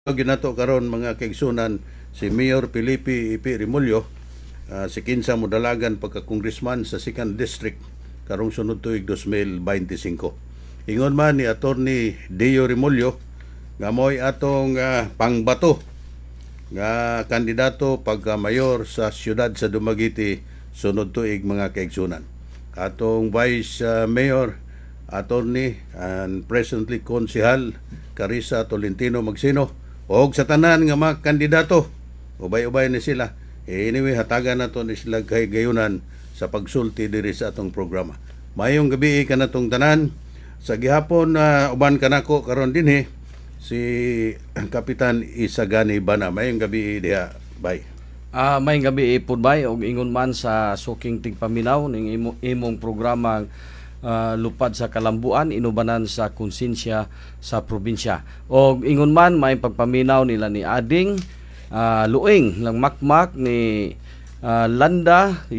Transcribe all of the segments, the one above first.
Ginato karon mga kaigsunan si Mayor Felipe Ipi Remulyo, si kinsa modalagan pagka-congressman sa 2nd District karong sunod tuig 2025. Ingon man ni Attorney Deo Remulyo nga mo'y atong pangbato nga kandidato pagka-mayor sa siyudad sa Dumaguete sunod tuig mga kaigsunan. Atong Vice Mayor Attorney and presently Konsehal Carissa Tolentino Magsino og sa tanan nga mga kandidato, ubay-ubay ni sila. Anyway, hatagan na to ni sila kay gayunan sa pagsulti diri sa atong programa. Mayong gabi kanatong tanan. Sa gihapon uban kanako karon dinhi si Kapitan Isagani Bana. Mayong gabi diha. Bye. Mayong gabi Pudbay og ingon man sa suking tigpaminaw ning imong programa lupad sa kalambuan, inubanan sa konsensya sa probinsya. O ingon man may pagpaminaw nila ni Ading Luing lang makmak ni Landa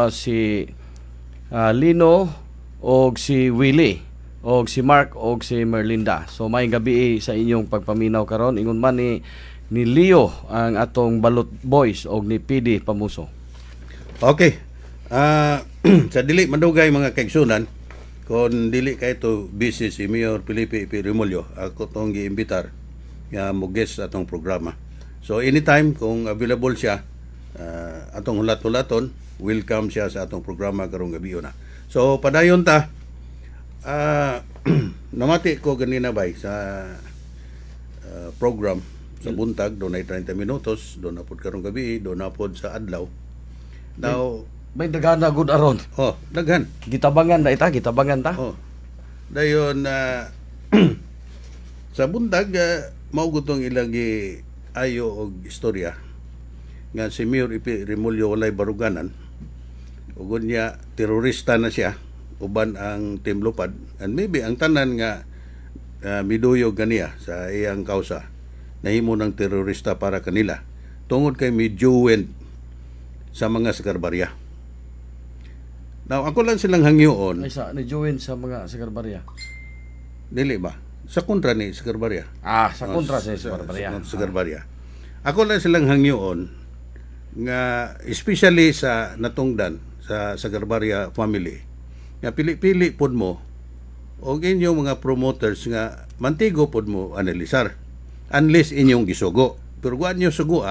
si Lino og si Willie og si Mark og si Merlinda. So may gabi sa inyong pagpaminaw karon. Ingon man ni Leo ang atong Balot Boys og ni PD Pamuso. Okay. Sa dili madugay mga kaigsunan, kung dili kay to busy si Mayor Felipe Ipi Remulyo, ako tong giimbitar nga mo-guest sa atong programa. So anytime kung available siya, atong hulat-hulaton, welcome siya sa atong programa karong gabi na. So padayon ta, namati ko ganina bay sa program sa buntag, doon ay 30 minutos, doon na po karong gabi, doon na po sa adlaw. Now, may daghan na good aron. Oh, daghan. Gitabangan na ita, gitabangan ta. Oh. Dayon sa buntag mao gutong ilagi ayo og istorya nga si Mayor Ipi Remulyo walay baruganan. Ug unya terorista na siya uban ang Team Lupad and maybe ang tanan nga miduyog ganiya sa iyang kausa nahimo ng terorista para kanila tungod kay mijuwen sa mga sakarbarya. Now, ako lang silang hangyoon. Ay sa ni Join sa mga sakarbarya. Dili ba? Sa kontra ni sakarbarya. Sa kontra sa sakarbarya. Sakarbarya. Ako lang silang hangyoon nga especially sa natungdan sa sakarbarya family. Nga pili-pili pod mo og inyong mga promoters nga mantigo pod mo analisar unless inyong gisugo. Pero wa niyo sugo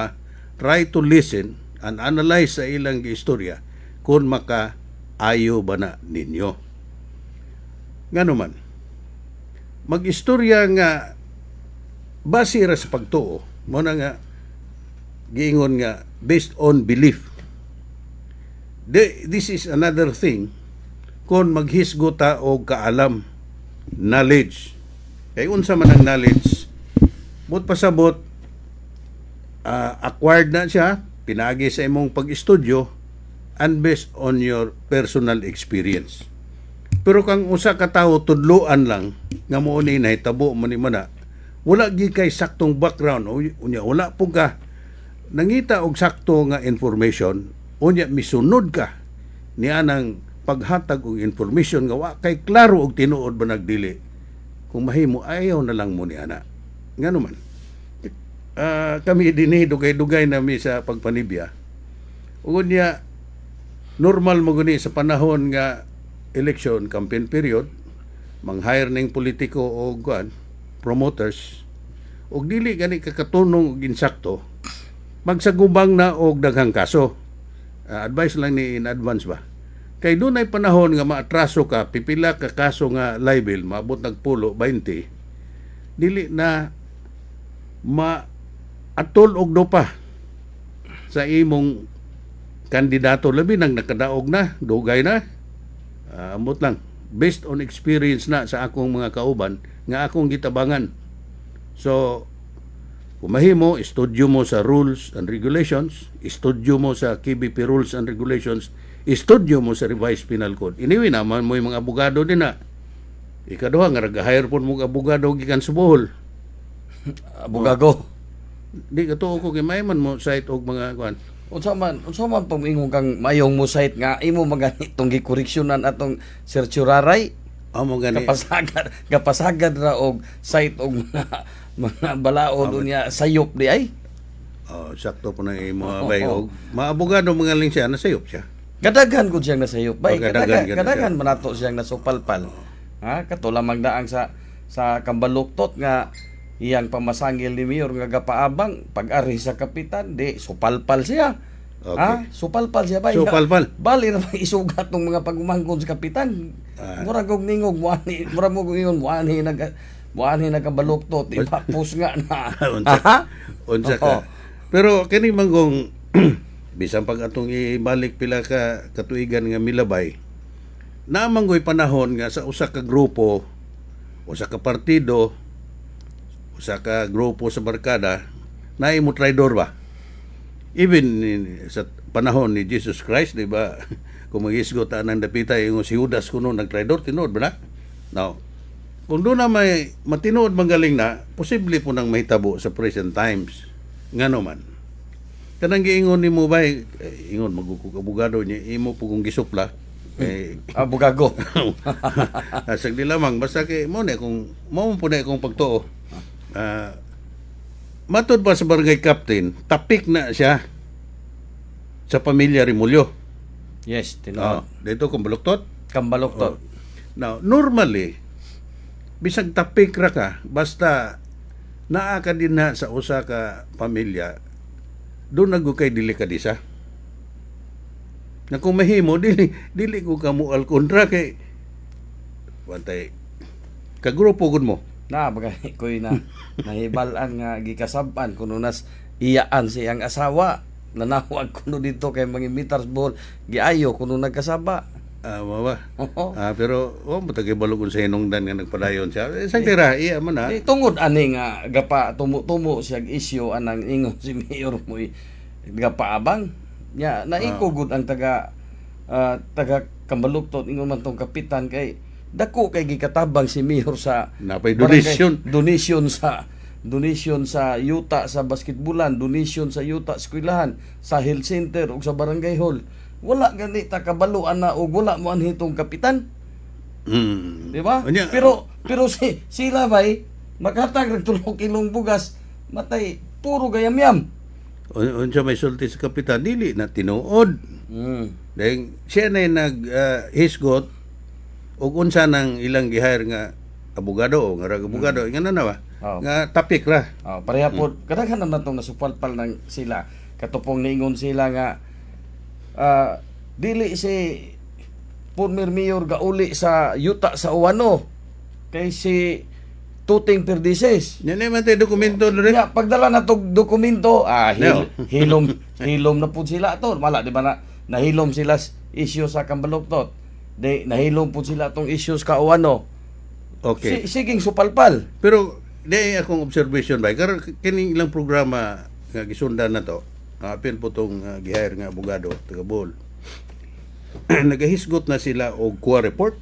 try to listen and analyze sa ilang istorya kung ayo ba na ninyo. Nga naman, mag-istorya nga base ra sa pagtuo, mo na nga giingon nga based on belief. This is another thing kung maghisgo ta og kaalam, knowledge. Kay unsa man ang knowledge, but pasabot acquired na siya, pinagi sa imong pag-estudyo and based on your personal experience. Pero kang usa ka tawo tudloan lang nga mo ni nahitabo man ni mana, wala gi kay saktong background unya wala po ka nangita og sakto nga information unya misunod ka niya nang paghatag og information nga wa kay klaro og tinuod ba nagdili. Kung mahimo ayaw na lang mo ni ana. Ngano man. Kami dinhi dugay-dugay na mi sa pagpanibya. Unya normal mo gani sa panahon nga election campaign period, mang-hire ning politiko o promoters, og dili gani kakatunong og insakto, magsagubang na og daghang kaso. Advice lang ni in advance ba? Kay dunay panahon nga maatraso ka, pipila ka kaso nga libel, maabot nagpulo, 20, dili na maatol og dopa sa imong kandidato, labi nang nakadaog na, dugay na. Amot lang, based on experience na sa akong mga kauban, nga akong gitabangan. So, kung mahimo, istudyo mo sa rules and regulations, istudyo mo sa KBP rules and regulations, istudyo mo sa revised penal code. Iniwi naman mo yung mga abogado din na. Ikaduha, nga nag-hire po mga abogado gikan sa Bohol. Abogado? Di ka to ko, kimayman mo site og mga kuan. Unsa man pamingon kang mayong mo site nga imo maganitong gikoreksyonan atong Sir Churaray Amo gani. Kapasagad ra og site og mga balaod unya sayop di ay. Oh, sakto po na imo bay og mga abogado mga ling siya nasayop siya. Kadaghan gud siyang nasayop bay. Kadaghan Kadaghan manato siyang nasupalpal. Ha, kato lamang daang sa kambaluktot nga iyang pamasangil ni Mayor nga gapaabang pag-ari sa kapitan di supalpal siya. Okay. Ha? Supalpal siya bay. Supalpal. Bali ra isugat ng mga pagumangkon sa kapitan. Mura gog ningog muani, mura mo gog ingon muani nagkambaluktot ipapus nga na. Unsa ka. Pero kini manggong bisan pag atong ibalik pila ka katuigan nga milabay. Naamanggoy panahon nga sa usa ka grupo, usa ka partido, usa ka grupo sa barkada na imo traidor ba? Even sa panahon ni Jesus Christ, di ba? Kung mag-isgot ang dapita yung si Judas kuno nag-traidor, tinood ba na? Now, kung doon na may matinood magaling na, posible po nang mahitabo sa present times. Nga naman. Kanang giingon ni mo ba, ingon, magkukabugado niya, imo po kung gisupla, Abugago. sagdi lamang, basta kay mo na kung mo po na akong pagtuo. Matod ba sa barangay captain, tapik na siya sa pamilya Rimulyo. Yes, tinood. Dito kung baluktot. Kambaluktot. Now, normally, bisag tapik ra ka, basta naa ka din na sa usa ka pamilya, doon nagukay dili ka disa. Na kung mahimo, dili ko ka mo alkontra kay wantay kagrupo gud mo. Na bagay koy na nahibalan nga gikasab-an kuno nas iyaan siyang asawa nanawag kuno dito kay mga meters ball giayo kuno nagkasaba. Mawa. Oo. Pero mo tagay balugon sa hinungdan nga nagpadayon siya. Sang tira iya man na. Tungod ani nga gapa tumo siya isyu anang ingon si Mayor mo gapa abang nya naikugod ang taga Kambaluktot ingon man tong kapitan kay dako kay gikatabang si Mayor sa napay donation sa yuta sa basketbulan, donation sa yuta sa eskwelahan, sa health center ug sa barangay hall. Wala gani ta kabaluan na og wala mo anhitong kapitan. Di ba? Pero sila bay makatag ng 3 kilong bugas matay puro gayam-yam. Unsa may sulti sa kapitan dili na tinuod. Dahil siya na nag-hisgot o unsa nang ilang gihire nga abogado o nga abogado nga na ba? Nga tapik ra. Pareha po, kadaghan naman itong nasupalpal ng sila. Katupong ningon sila nga dili si former mayor gauli sa yuta sa Uwano kay si Tuting Perdices. Yan naman tayo dokumento rin. Pagdala na itong dokumento, hilom na po sila ito. Mala, di ba na nahilom sila issue sa Kambaluktot. Nahilom po sila itong issues ka Uwano. Okay. Siging supalpal. Pero di akong observation ba, karon kining ilang programa nga gisundan na to, apil po tong gihire nga abogado taga Bohol. Nagahisgot na sila og QA report.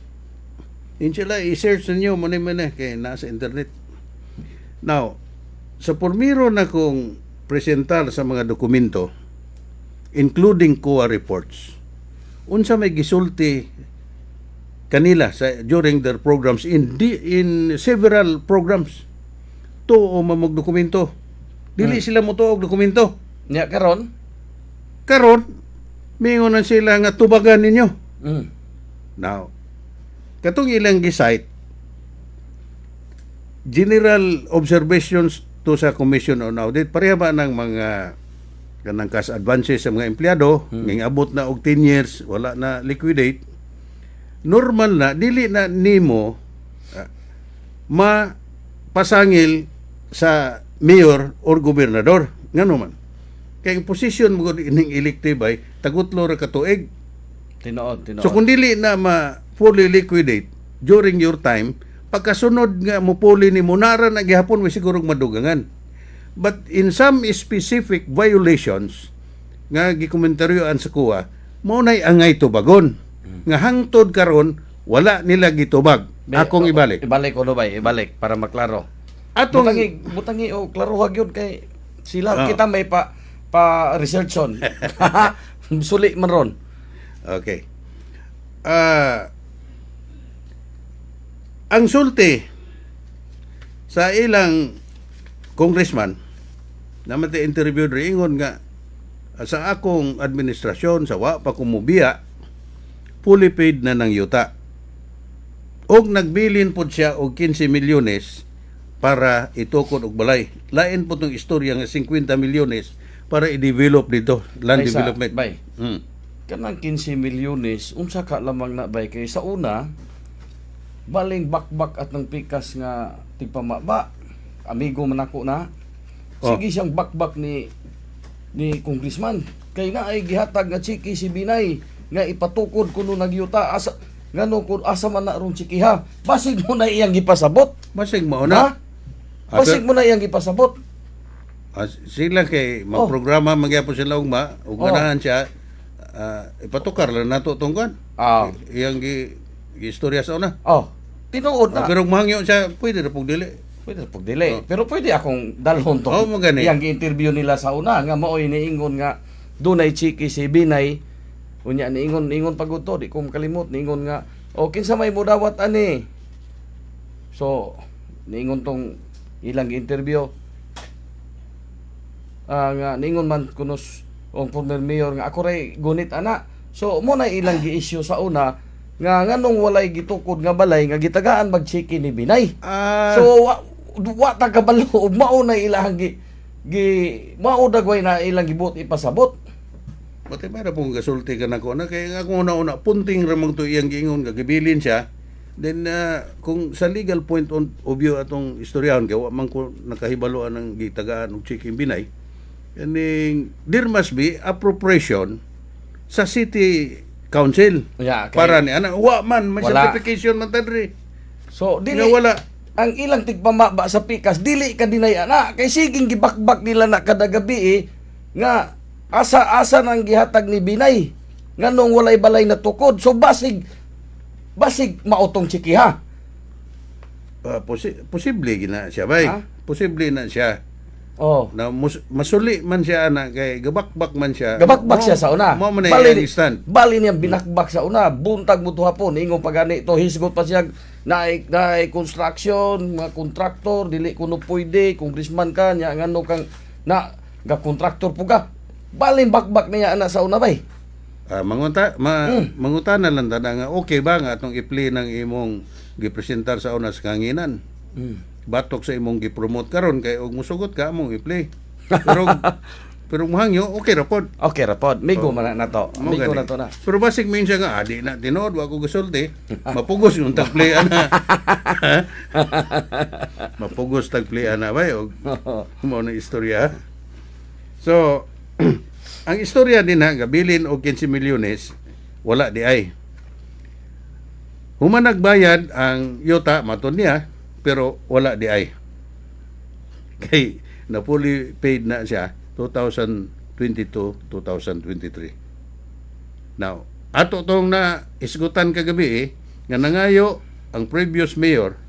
Inshallah i-search ninyo mo na kay nasa internet. Now, sa pormiro na kong presentar sa mga dokumento including QA reports, unsa may gisulti kanila during their programs in several programs to o mamog dokumento. Dili sila mo to og dokumento. Nya karon mingon sila nga tubagan ninyo. Now, katong ilang gisite general observations to sa Commission on Audit pareha ba ng mga kanang cash advances sa mga empleyado nging abot na og 10 years wala na liquidate. Normal na dili na nimo mapasangil sa mayor or gobernador ngano man kay position mo ining elective ay tagutlo ra ka tuig. Tinuod. So kung dili na fully liquidate during your time, pagkasunod nga mo puli ni munara na gihapon may sigurong madugangan. But in some specific violations nga gikomentaryoan sa kuha, mo nay angay tubagon. Nga hangtod karon wala nila gitubag. Akong ibalik. Ibalik ko ba? Ibalik para maklaro. Atong butangi o klaro wag yun kay sila kita may pa research on. Suli man ron. Okay. Ang sulti sa ilang congressman na mati interview ringon nga sa akong administrasyon sa wa pa kumubiya fully paid na ng yuta. Og nagbilin po siya og 15 milyones para itukod og balay. Lain po tong istorya nga 50 milyones para i-develop dito, land Ay, development. Bay, kanang 15 milyones, unsa ka lamang na bay kay sa una, baling bakbak at ng pikas nga tigpamaba, amigo man ako na, sige siyang bakbak ni congressman. Kay na ay gihatag nga chiki si Binay, nga ipatukod kuno nagyuta, asa, ngano kun asa man na ron chikiha, basig mo na iyang gipasabot. Basig mo na. Basig mo na iyang gipasabot. Sila kay magprograma magyapon sila ugma ug ganahan siya ipatukar lang nato tungkan. Iyang istorya sa una. Tinuod na. Pero mahangyo siya pwede ra pug dili. Pwede pug dili. Pero pwede akong dalhon to. Iyang interview nila sa una nga maoy niingon nga dunay chiki si Binay. Unya niingon pagud to, di ko makalimot niingon nga kinsa may mudawat ani. So niingon tong ilang interview nga ningon man kunos ang former mayor nga ako ray gunit ana. So mo na ilang gi-issue sa una nga nganong walay gitukod nga balay nga gitagaan mag-chiki ni Binay. So wa ta kabalo ug mao na ilang mao dagway na ilang gibot ipasabot. Pati para pong gasulti ka na ko na kaya ako una punting ramang to iyang giingon nga gibilin siya. Then kung sa legal point of view atong istoryahon kaya wa man ko nakahibaloan ng gitagaan og chiki Binay. And there must be appropriation sa city council para ni ana wa man may certification man tadri. So dili wala ang ilang tigpamaba sa pikas dili ka dinay ana kay siging gibakbak nila na kada gabi nga asa nang gihatag ni Binay nganong walay balay na tukod. So basig mautong chikiha. Posible gina siya bay. Posible na siya. Na masuli man siya na kay gabakbak man siya. Gabakbak siya sa una. Bali niya binakbak sa una. Buntag mo to hapon. Ingon pagani to hisgot pa siya na construction, mga kontraktor, dili kuno pwede, congressman ka, nya ngano kang na ga kontraktor po ka. Balin bakbak niya ana sa una bay. Manguta na lang tada nga okay ba nga atong i-play ng imong gipresentar sa una sa kanginan. Batok sa imong gi-promote karon kay og musugot ka among i-play. Pero mahangyo okay ra pod. Okay ra pod. Migo man na to. Migo na to na. Pero basig minsan nga di na tinod wa ko gusulti. Mapugos yung tag-play ana. Mapugos tag-play ana ba og mo na istorya. So ang istorya din nga bilin og 15 milyones wala di ay. Human nagbayad ang yuta matud niya pero wala di ay. Kay na fully paid na siya 2022-2023. Now, ato tong na isgutan kagabi nga nangayo ang previous mayor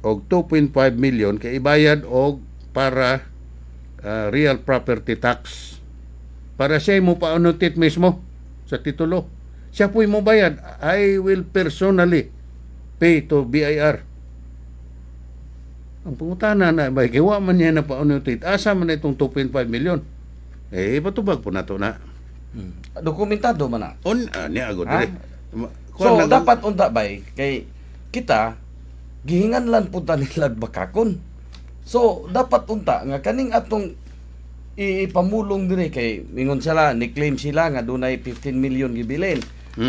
og 2.5 million kay ibayad og para real property tax para siya mo paunutit mismo sa titulo. Siya po'y mo bayad. I will personally pay to BIR. Ang pangutana na ba kiwa man niya na paunutit. Asa man itong 2.5 million? Patubag po na to na. Dokumentado man na. Niya agad. So dapat unta bay kay kita gihingan lang punta nila bakakon. So dapat unta nga kaning atong ipamulong dire kay mingon sila ni-claim sila nga dunay 15 million gibilin.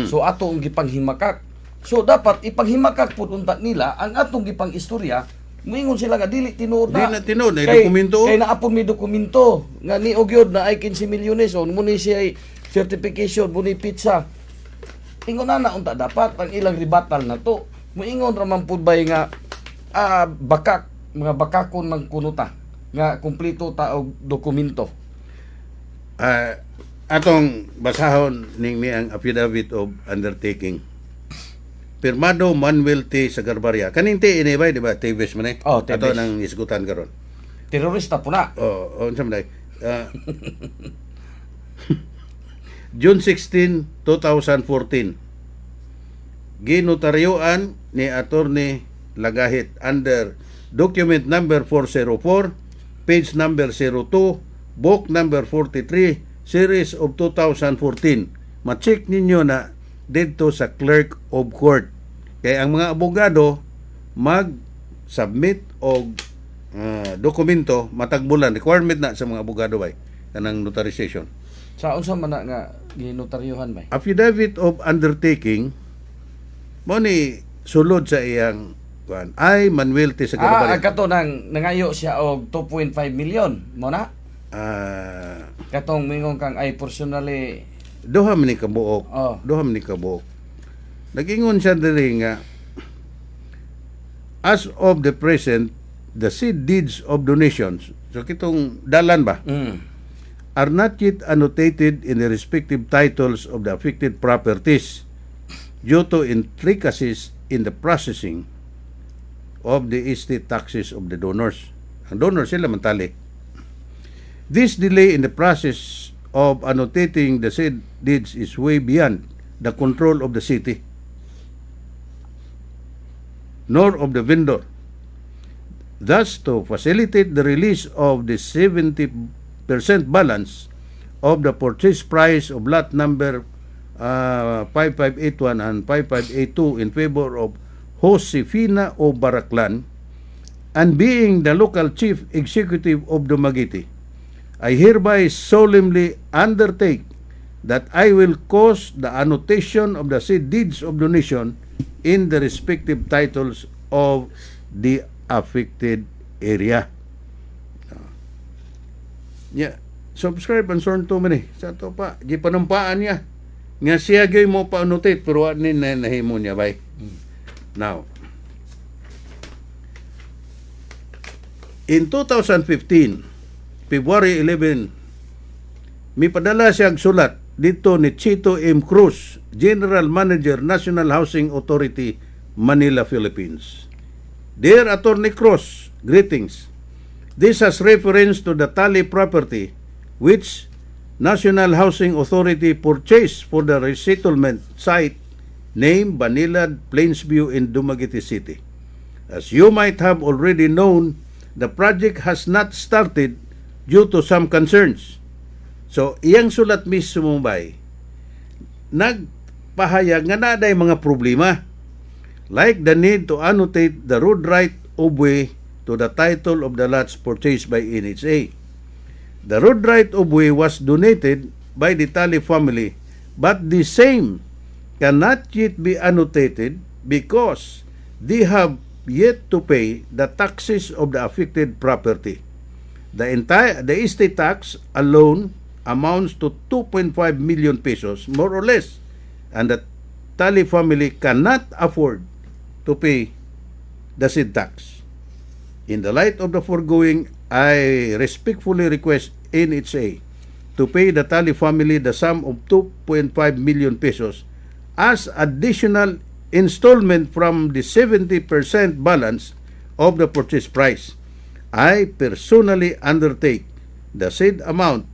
So atong gipanghimakak. So dapat ipanghimakak pud unta nila ang atong gipang istorya. Moingon sila nga dili tinuod na. Dili na tinuod ay dokumento. Kay naapon mi dokumento nga ni ogyod na ay 15 milyones on muni siya certification muni pizza. Ingon na unta dapat ang ilang ribatal na to. Moingon ra man pud bay nga bakak mga bakakon man kunuta nga kumpleto ta og dokumento. Atong basahon ning ang affidavit of undertaking. Pirmado Manuel T. Sagarbarya. Kaning T ini ba, di ba? Teves man Teves. Ato nang isgutan karon. Terorista po na. Unsa man June 16, 2014. Ginotaryoan ni Attorney Lagahit under document number 404, page number 02, book number 43, series of 2014. Ma-check ninyo na dito sa clerk of court. Kaya ang mga abogado mag-submit og dokumento matagbulan, requirement na sa mga abogado bay kanang notarization. Sa unsa man na nga ginotaryuhan bay? Affidavit of undertaking mo ni sulod sa iyang kuan ay Manuel T. Sagarabaria. Kato nang nangayo siya og 2.5 million mo na? Katong mingong kang ay personally Duha man ni kabuok. Oh. Duha man ni kabuok. Nag-ingon siya diri nga as of the present, the said deeds of donations, so kitong dalan ba, are not yet annotated in the respective titles of the affected properties due to intricacies in the processing of the estate taxes of the donors. Ang donors sila mantali. This delay in the process of annotating the said deeds is way beyond the control of the city, nor of the vendor. Thus, to facilitate the release of the 70% balance of the purchase price of lot number 5581 and 5582 in favor of Josefina O. Baraclan, and being the local chief executive of Dumaguete, I hereby solemnly undertake that I will cause the annotation of the said deeds of donation in the respective titles of the affected area. Yeah. Subscribe and sworn to man sa to pa. Di panumpaan niya. Nga siya gay mo pa annotate pero ano na nahimo niya bay. Now, in 2015, February 11, may padala siyang sulat dito ni Chito M. Cruz, General Manager, National Housing Authority, Manila, Philippines. Dear Attorney Cruz, greetings. This has reference to the Tali property which National Housing Authority purchased for the resettlement site named Banilad Plainsview in Dumaguete City. As you might have already known, the project has not started due to some concerns. So, iyang sulat mismo bay, nagpahayag nga na day mga problema, like the need to annotate the road right of way to the title of the lots purchased by NHA. The road right of way was donated by the Tali family, but the same cannot yet be annotated because they have yet to pay the taxes of the affected property. The estate tax alone amounts to 2.5 million pesos, more or less, and the Tali family cannot afford to pay the said tax. In the light of the foregoing, I respectfully request NHA to pay the Tali family the sum of 2.5 million pesos as additional installment from the 70% balance of the purchase price. I personally undertake the said amount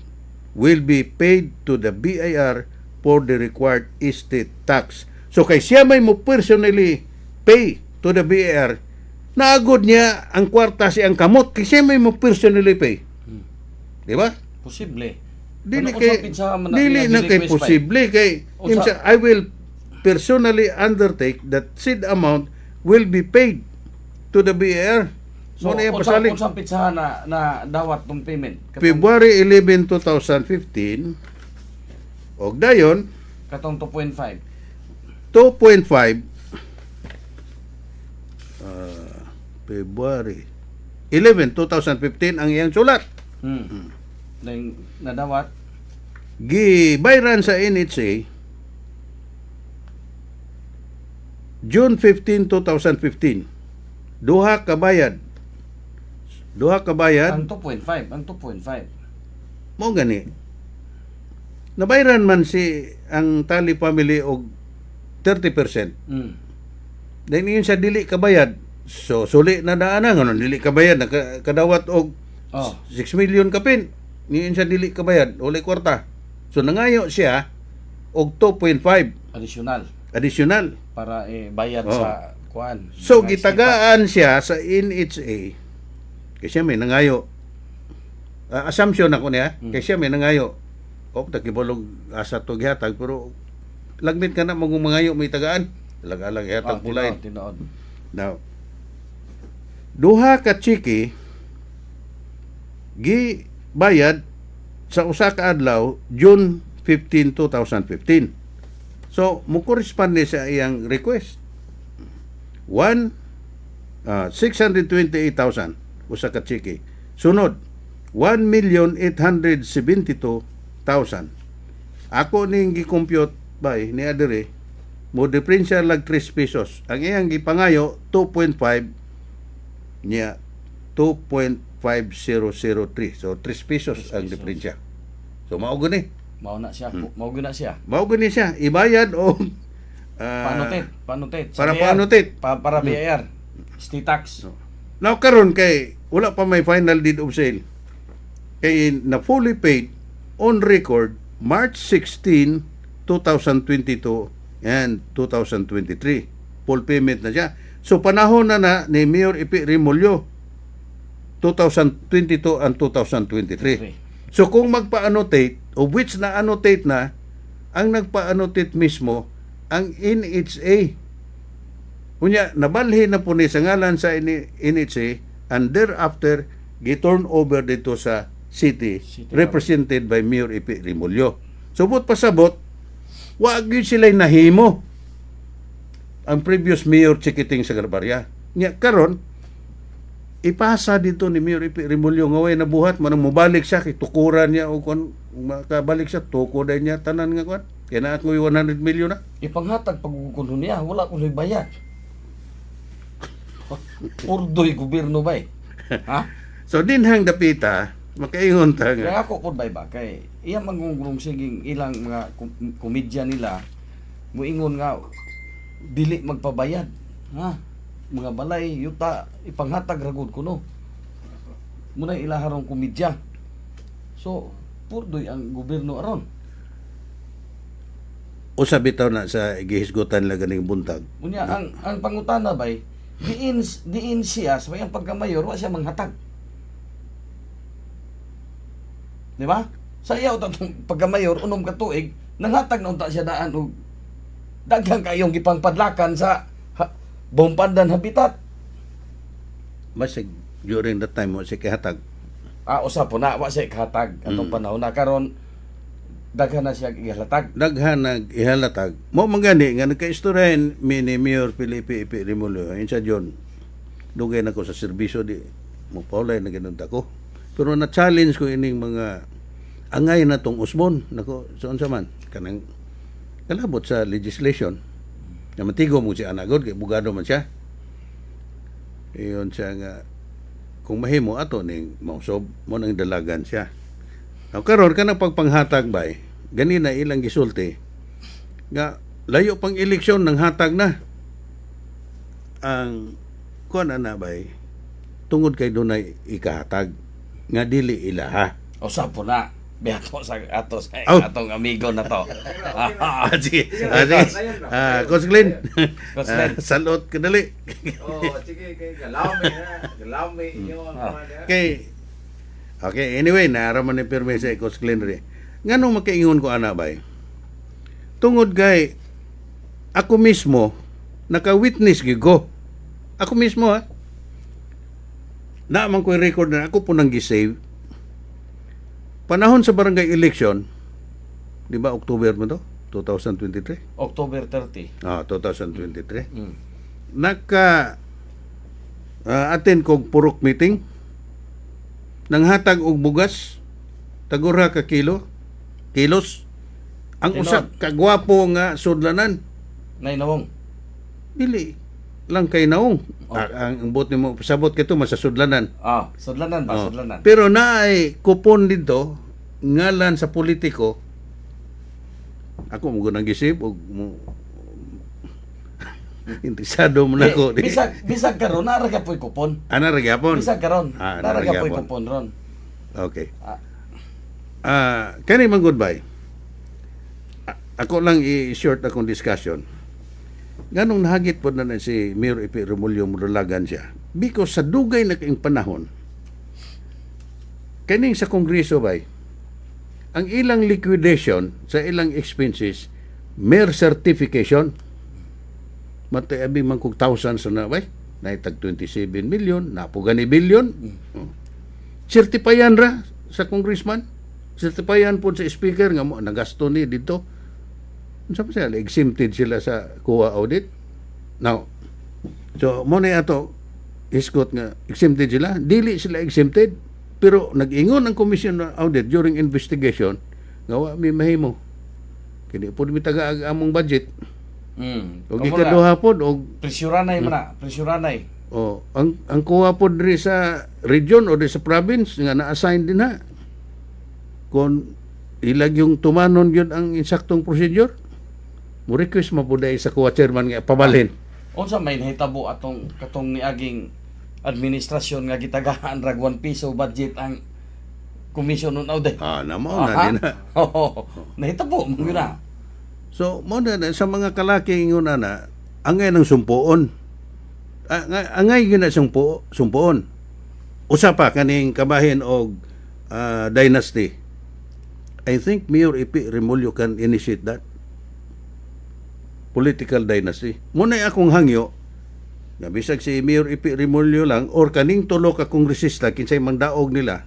will be paid to the BIR for the required estate tax. So kay siya may mo personally pay to the BIR, naagod niya ang kwarta siyang kamot kay siya may mo personally pay. Di ba? Posible. Dili na kay posible kay I will personally undertake that said amount will be paid to the BIR. So, unsang pitsahan na dawat tong payment? February 11, 2015, og dayon katong 2.5 February 11, 2015 ang iyang sulat. Nadawat gibayran sa NHA June 15, 2015. Duha ka bayad ang 2.5 mo gani nabayran man si ang Tali family og 30%. Then yun sa dili kabayad, so suli na daanan nganon dili kabayad nakadawat og 6 million kapin. Yun sa dili kabayad uli kwarta, so nangayo siya og 2.5 additional additional para bayad sa kuan. So Mga gitagaan siya sa NHA kasi siya may nangayo. Assumption ako niya, kasi siya may nangayo. O, takibalog asa to gihatag, pero lagmit ka na mangayo may tagaan. Lag-alag gihatag pulay. Tinood. Now, duha ka chiki gi bayad sa usa ka adlaw June 15, 2015. So, mo corresponde sa iyang request. 628,000 usa ka chiki. Sunod, 1,872,000. Ako ning gi-compute by ni adere mo diferensya lag 3 pesos. Ang iyang gipangayo 2.5 niya 2.5003. So 3 pesos ang diferensya. So mao gani. Mao na siya. Mao gina siya. Mao gani siya ibayad o panutit. Para BIR. panutit. Para BIR. Stitax. Now karon kay wala pa may final deed of sale. Kay na fully paid on record March 16, 2022 and 2023. Full payment na siya. So panahon na ni Mayor Ipi Rimulyo 2022 and 2023. So kung magpa-annotate, of which na-annotate na, ang nagpa-annotate mismo ang NHA. Kunya, nabalhin na po ni sa ngalan sa NHA and thereafter, gi-turn over dito sa city represented by Mayor Ipi Rimulyo. Subot pasabot, wag yun sila'y nahimo ang previous Mayor Chikiting sa Garbarya. Nya karon ipasa dito ni Mayor Ipi Rimulyo nga way nabuhat manang mobalik siya kay tukuran niya o kon makabalik siya tukoday niya tanan nga kon kaya na ako 100 million na Ipanghatag pagkukulo niya, wala ko bayad. Purdoy gobyerno ba Ha? so dinhang dapita makaingon ta nga Kaya ako po ba kay iya mangungrong siging ilang mga komedya nila muingon nga dili magpabayad. Ha? Mga balay yuta ipanghatag ragud kuno. Muna ilaharong komedya. So, purdoy ang gobyerno aron. usa bitaw na sa gihisgutan la ganing buntag. Unya ang pangutana bay diin siya sa mayang pagkamayor wa siya manghatag. Di ba? Sa iya utang pagkamayor unom ka tuig nanghatag na unta siya daan og daghang kayong gipangpadlakan sa Bompandan Habitat. Masig during that time mo si kahatag. Usa po na wa siya ikhatag atong panahon na karon daghan na siya ihalatag. Daghan nag ihalatag. Mo mangani nga nagkaistoryahan mi ni Mayor Felipe Ipi Rimulyo insa John. Dugay na ko sa serbisyo di mo paulay na ginunta ko. Pero na-challenge ko ining mga angay na tong usbon nako sa unsa man kanang kalabot sa legislation. Na matigo mo si anagod kay bugado man siya. Iyon siya nga kung mahimo ato ning mausob mo nang dalagan siya. Now karon kanang pagpanghatag bay ganina ilang gisulti nga layo pang eleksyon ng hatag na ang kuan na bay tungod kay dunay ikahatag nga dili ilaha. Usa po na biato sa atong amigo na to. Sige. Kosglin. Salot ka dali. Sige kay galawme inyo ang Okay, anyway, naaraman ni perme sa Kosglin ri. Nganong makaingon ko ana bay? Tungod kay ako mismo naka-witness gigo. Ako mismo ha. Naamang ko record na ako po nang gisave. Panahon sa barangay election, di ba October mo to? 2023? October 30. 2023. Attend kog purok meeting. Nanghatag og bugas tagura ka kilos. Ang usa ka gwapo nga sudlanan. Nay nawong. Dili lang kay naong. Ang bot nimo pasabot kito masasudlanan. Sudlanan ba? Sudlanan. Pero naay kupon dito ngalan sa politiko. Ako mo gunang gisip og interesado mo na ko. Bisag karon nara ka poy kupon. Ana ra gyapon. Bisag karon nara ka poy kupon ron. Okay. Kani man goodbye. Ako lang i-short akong discussion. Ganong nahagit po na si Mayor Ipi Remulyo Murulagan siya. Because sa dugay na kaing panahon, kaning sa Kongreso bay, ang ilang liquidation sa ilang expenses, mere certification, matay abi man kog thousands na bay, naitag 27 million, napugani billion. Certifyan ra sa congressman, certifyan po sa speaker nga mo nagasto ni dito. Unsa pa sila exempted sila sa COA audit? Now, so mo na ato iskot nga exempted sila, dili sila exempted, pero nag-ingon ang commission ng audit during investigation nga wa mi mahimo. Kini po mi taga among budget. O ikaduha pod og Presyuranay man na, presyuranay. oh, ang kuha po diri sa region o diri sa province nga na-assign din na. Kung ilag yung tumanon yun ang insaktong procedure, mo request mo po dahil sa kuha chairman nga pabalhin. Unsa may nahitabo atong katong niaging administrasyon nga gitagaan rag 1 piso budget ang commission nun audit. Namo na din na. Oo. Nahitabo mo yun na. So, mo na sa mga kalaki ingon na angay ng sumpuon. Angay gyud na sumpuon. Usa pa kaning kabahin og dynasty. I think Mayor Ipi Remulyo can initiate that. Political dynasty. Muna akong hangyo nga bisag si Mayor Ipi Remulyo lang or kaning tulo ka kongresista kinsay mandaog nila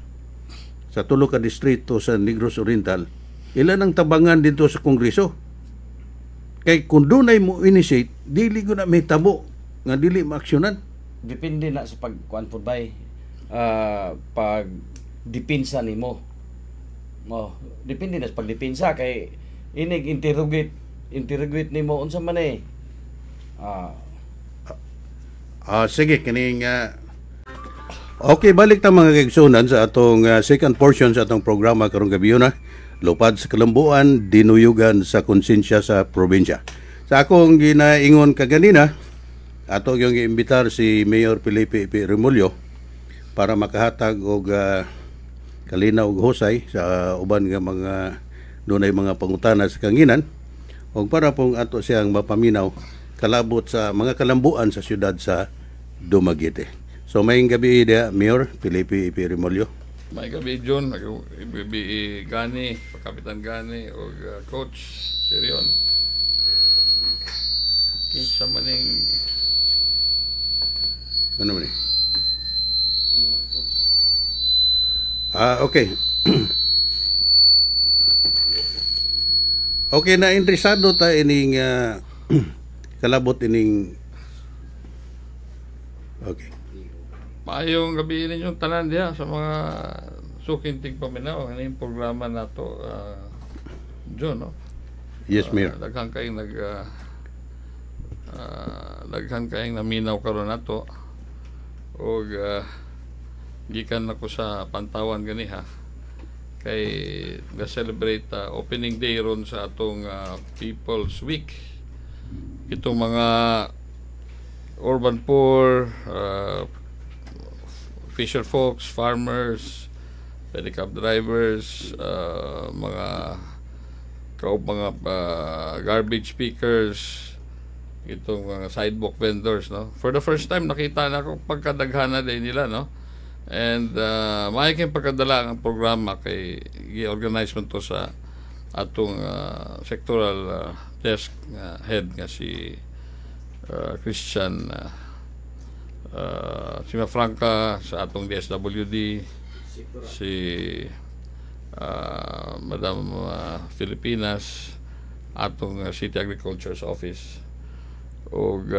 sa tulo ka distrito sa Negros Oriental, ilan ang tabangan dito sa Kongreso? Kay kung dunay mo initiate, dili ko na may tabo nga dili maaksyonan. Depende na sa pagkuan pod bay. Pag dipinsa nimo. Depende na sa pagdipinsa kay inig interrogate nimo unsa man eh. Sige kining okay, balik ta mga kaigsunan sa atong second portion sa atong programa karong gabi na. Lupad sa kalambuan, dinuyugan sa konsensya sa probinsya. Sa akong ginaingon kaganina, ato yung iimbitar si Mayor Felipe Ipi Remulyo para makahatag og kalinaw og husay sa uban nga mga dunay mga pangutana sa kanginan og para pong ato siyang mapaminaw kalabot sa mga kalambuan sa syudad sa Dumaguete. So mayong gabi dia Mayor Felipe Ipi Remulyo. May gabi John, Bibi Gani, Kapitan Gani o Coach Serion. Kinsa maning ano man okay. Okay, na interesado ta ining kalabot ining okay. Maayong gabi ninyong tanan diha sa mga suking tigpaminaw. Ano yung programa na to, John, no? Yes, Mayor. Daghan kayong daghan kayong naminaw karon nato. Og gikan ako sa Pantawan gani ha. Kay ga-celebrate opening day ron sa atong People's Week. Itong mga urban poor, fisher folks, farmers, pedicab drivers, mga garbage pickers, itong mga sidewalk vendors, no. For the first time nakita na ko pagkadaghana din nila, no. And maaking pagkadala ang programa kay gi-organize man to sa atong sectoral desk head nga si Christian si Mafranca sa atong DSWD, si Madam Filipinas atong City Agriculture's Office og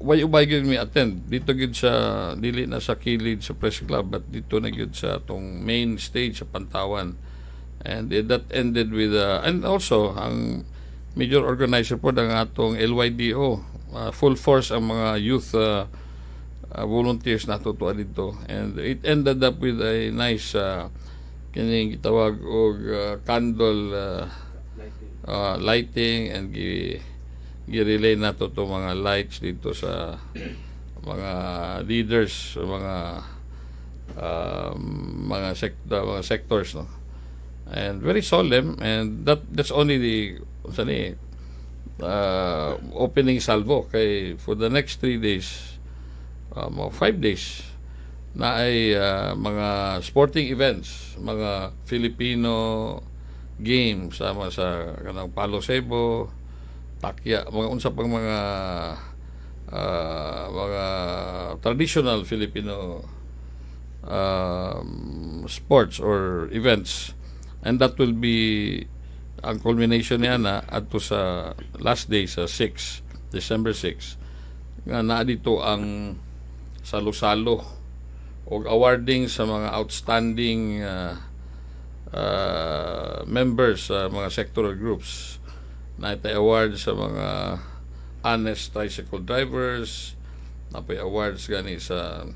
way ubay gyud mi attend dito gyud sa dili na sa kilid sa press club but dito na gyud sa atong main stage sa Pantawan, and that ended with and also ang major organizer po ng atong LYDO. Full force ang mga youth volunteers na tutuan dito, and it ended up with a nice kining gitawag og candle lighting and gi-relay na to mga lights dito sa mga leaders, mga sectors, no. And very solemn, and that's only the opening salvo kay for the next 3 days, 5 days na ay mga sporting events, mga Filipino games sama sa kanang Palo Sebo, takya, mga unsa pang mga traditional Filipino sports or events, and that will be ang culmination niya na adto sa last day sa December 6 nga naa dito ang salo-salo o awarding sa mga outstanding members sa mga sectoral groups. Na ito award sa mga honest tricycle drivers, na pa awards gani sa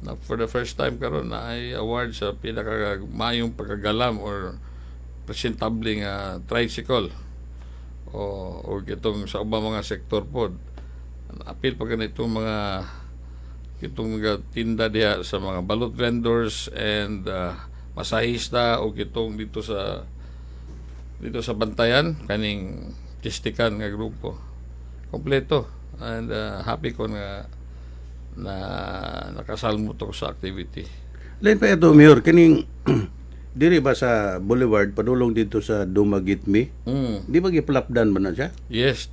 na for the first time karon na ay award sa pinakamayong pagkagalam or presentable nga tricycle o itong sa ubang mga sektor pod. Apil pa ganitong mga itong mga tinda diha sa mga balot vendors and masahista o itong dito sa Bantayan kaning tistikan nga grupo kompleto, and happy ko na nakasalmo to sa activity. Lain pa ito, Mayor, kaning diri ba sa Boulevard padulong dito sa Dumaguete, di ba giplapdan ba na siya? Yes,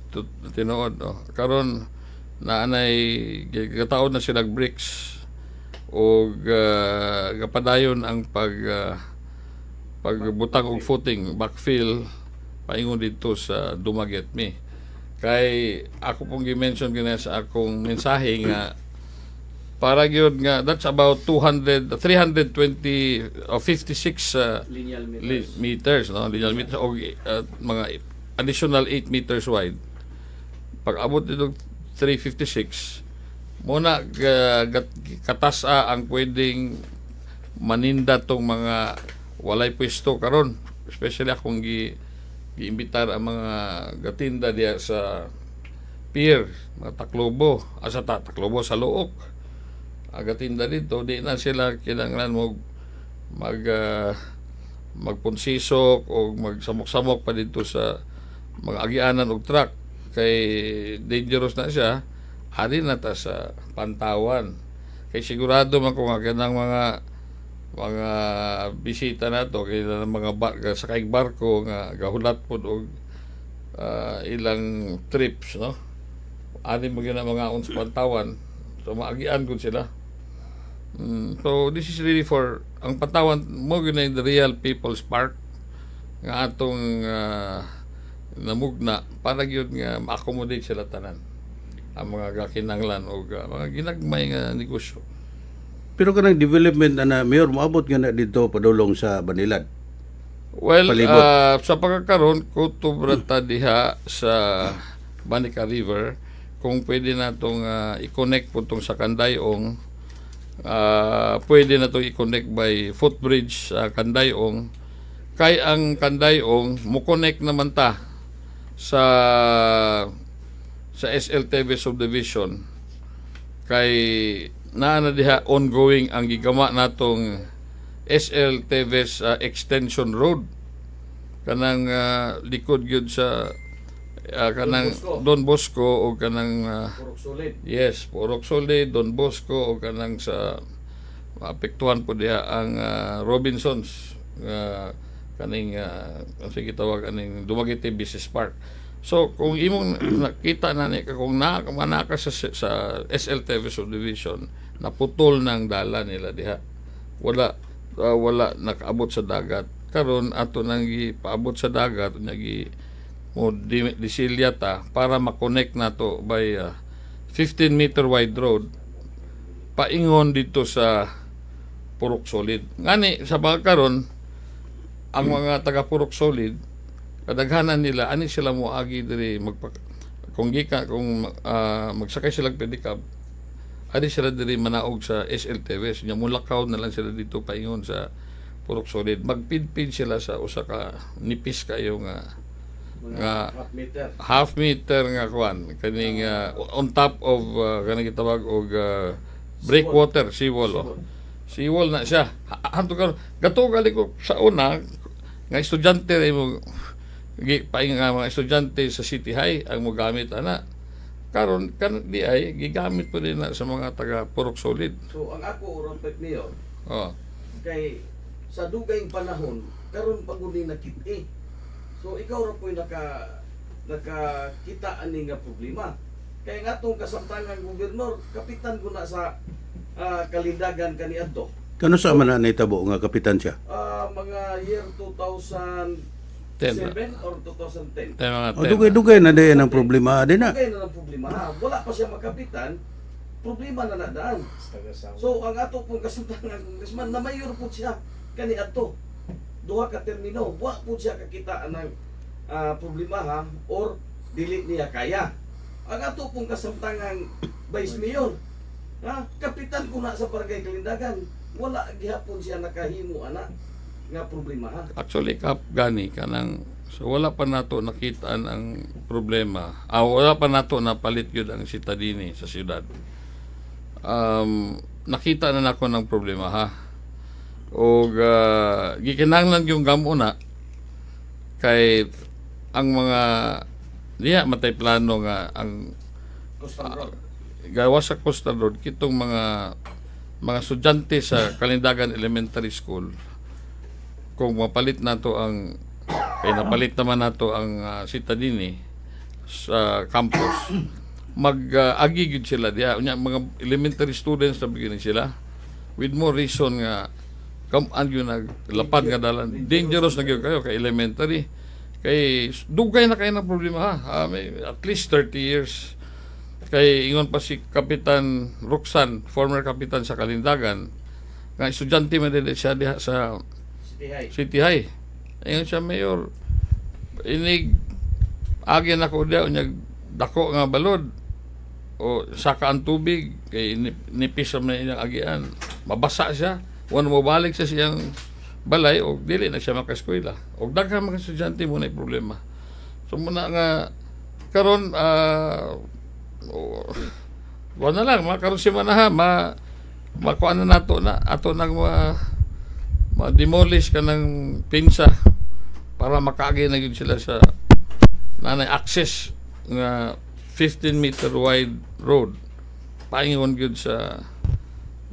tinuod. Karon naanay gataon na sila bricks o gapadayon ang pagbutang og footing, backfill paingon dito sa Dumaguete. Kay ako pong gi-mention gina sa akong mensahe nga para gyud nga that's about 320 o 56 Lineal meters, no? Lineal meters o mga additional 8 meters wide. Pag abot dito 356 muna katasa ang pwedeng maninda tong mga walay pwesto karon, especially akong giimbitar ang mga gatinda diya sa pier, mga Taclobo, Taclobo sa Luok. Agatinda dito, di na sila kinanglan mo magpunsisok o magsamok-samok pa dito sa mga agianan og truck kay dangerous na siya. Ari na ta sa Pantawan. Kay sigurado man kung kanang mga bisita nato kay mga sakay barko nga gahulat pod og ilang trips, no? Ani mo gina mga uns Pantawan, so maagian gud sila. So this is really for ang Pantawan mo gina the real people's park nga atong namugna para gyud nga ma-accommodate sila tanan ang mga gakinanglan o mga ginagmay nga negosyo. Pero kanang development na Mayor, moabot nga na dito padulong sa Banilad. Well, sa pagkakaroon ko tubrata diha sa Banica River, kung pwede na itong i-connect po itong sa Kandayong, pwede na itong i-connect by footbridge sa Kandayong, kay ang Kandayong mo-connect naman ta sa SLTV subdivision, kay na diha ongoing ang gigama natong SLTV's extension road kanang likod gyud sa kanang Don Bosco o kanang Purok Solid. Yes, Purok Solid, Don Bosco o kanang sa apektuhan po diha ang Robinsons kaning sige tawag aning Dumaguete Business Park. So kung imong nakita na ni kung manaka sa SLTV subdivision, naputol ng dala nila diha. Wala nakaabot sa dagat. Karon ato nang gipaabot sa dagat nya mo disilya ta para ma-connect nato by 15-meter wide road paingon dito sa Purok Solid. Ngani sa karon ang mga taga Purok Solid kadaghanan nila ani sila moagi diri kung magsakay sila pedicab ani sila diri manaog sa SLTV nya mulakaw na lang sila dito paingon sa Purok Solid. Magpidpid sila sa usa ka nipis kayo nga half meter nga kuan kaning on top of kanang gitawag og breakwater seawall. Seawall na siya. Hanto karon gatugali ko sa una nga estudyante mo paing nga mga estudyante sa City High ang mogamit ana. Karon kan di ay gigamit po din na sa mga taga Purok Solid. So ang ako ron pag mayor Oh. kay sa dugayng panahon karon paguni nakit-i. So ikaw ra po'y nakakita ani nga problema. Kay nga tong kasamtangang gobernador kapitan ko na sa kalindagan kaniadto. Kano sa man na nahitabo nga kapitan siya? Mga year 2007 or 2010. Tayo mga Dugay-dugay na din ang problema din na. Dugay na ang problema. Wala pa siya makapitan, problema na nadaan. So ang ato pong kasamtangang congressman na mayor po siya kaniadto. Duha ka termino, wa po siya kakita ng problema ha or dili niya kaya. Ang ato pong kasamtangang vice mayor, kapitan ko na sa barangay Kalindagan, wala gihapon siya nakahimo ana nga problema ha. Actually kap gani kanang so wala pa nato nakitaan ang problema. Wala pa nato napalit yun ang sitadini sa syudad. Nakita na nako ng problema ha. O gikinahanglan yung gamuna kay ang mga diya matay plano nga ang gawa sa Coastal Road kitong mga estudyante sa Kalindagan Elementary School kung mapalit nato ang napalit naman nato ang sitadini sa campus mag-agi gid sila diya unya mga elementary students na beginning sila with more reason nga kaman yun naglapad nga dalan dangerous na gyud kayo kay elementary kay dugay na kayo ng problema ha. May at least 30 years kay ingon pa si Kapitan Roxanne, former kapitan sa Kalindagan nga estudyante man din siya diha sa City High. Ayun siya mayor inig agi na ko diya unya dako nga balod o saka ang tubig kay nipis sa iyang agian mabasa siya wan mo balik sa siyang balay o dili na siya makaeskwela o daghan mga estudyante mo na problema so muna nga karon wala lang makaroon si manaha makuha na nato na ato nang ma-demolish ka ng pinsa para makaagi na yun sila sa nanay access nga 15-meter wide road paingon yun sa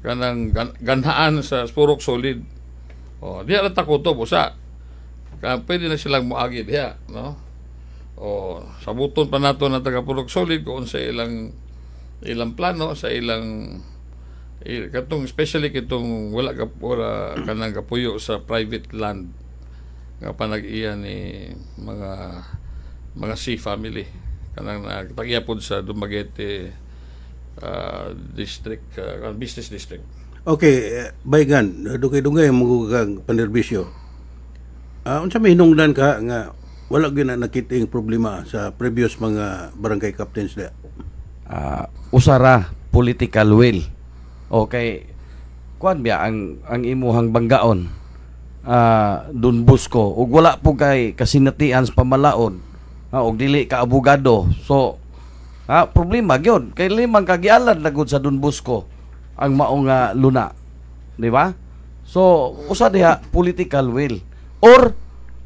kanang ganhaan sa Purok Solid diya na takoto busa kaya pwede na silang muagi diya no sabuton pa nato na taga Purok Solid kung sa ilang plano sa ilang katong especially kitong wala kanang kapuyo sa private land nga panag-iya ni mga C family kanang nagtagyapod sa Dumaguete district business district. Okay, Baygan, dugay-dugay magugang panerbisyo. Unsa may hinungdan ka nga wala gyud na nakiting problema sa previous mga barangay captains da? Usara political will. Okay. Kuan biya ang imuhang banggaon. Don Bosco ug wala po kay kasinatian sa pamalaod. Og dili ka abogado. So problema gyud kay limang kagialan lagod sa Don Bosco ang maong luna. Di ba? So usa diha political will or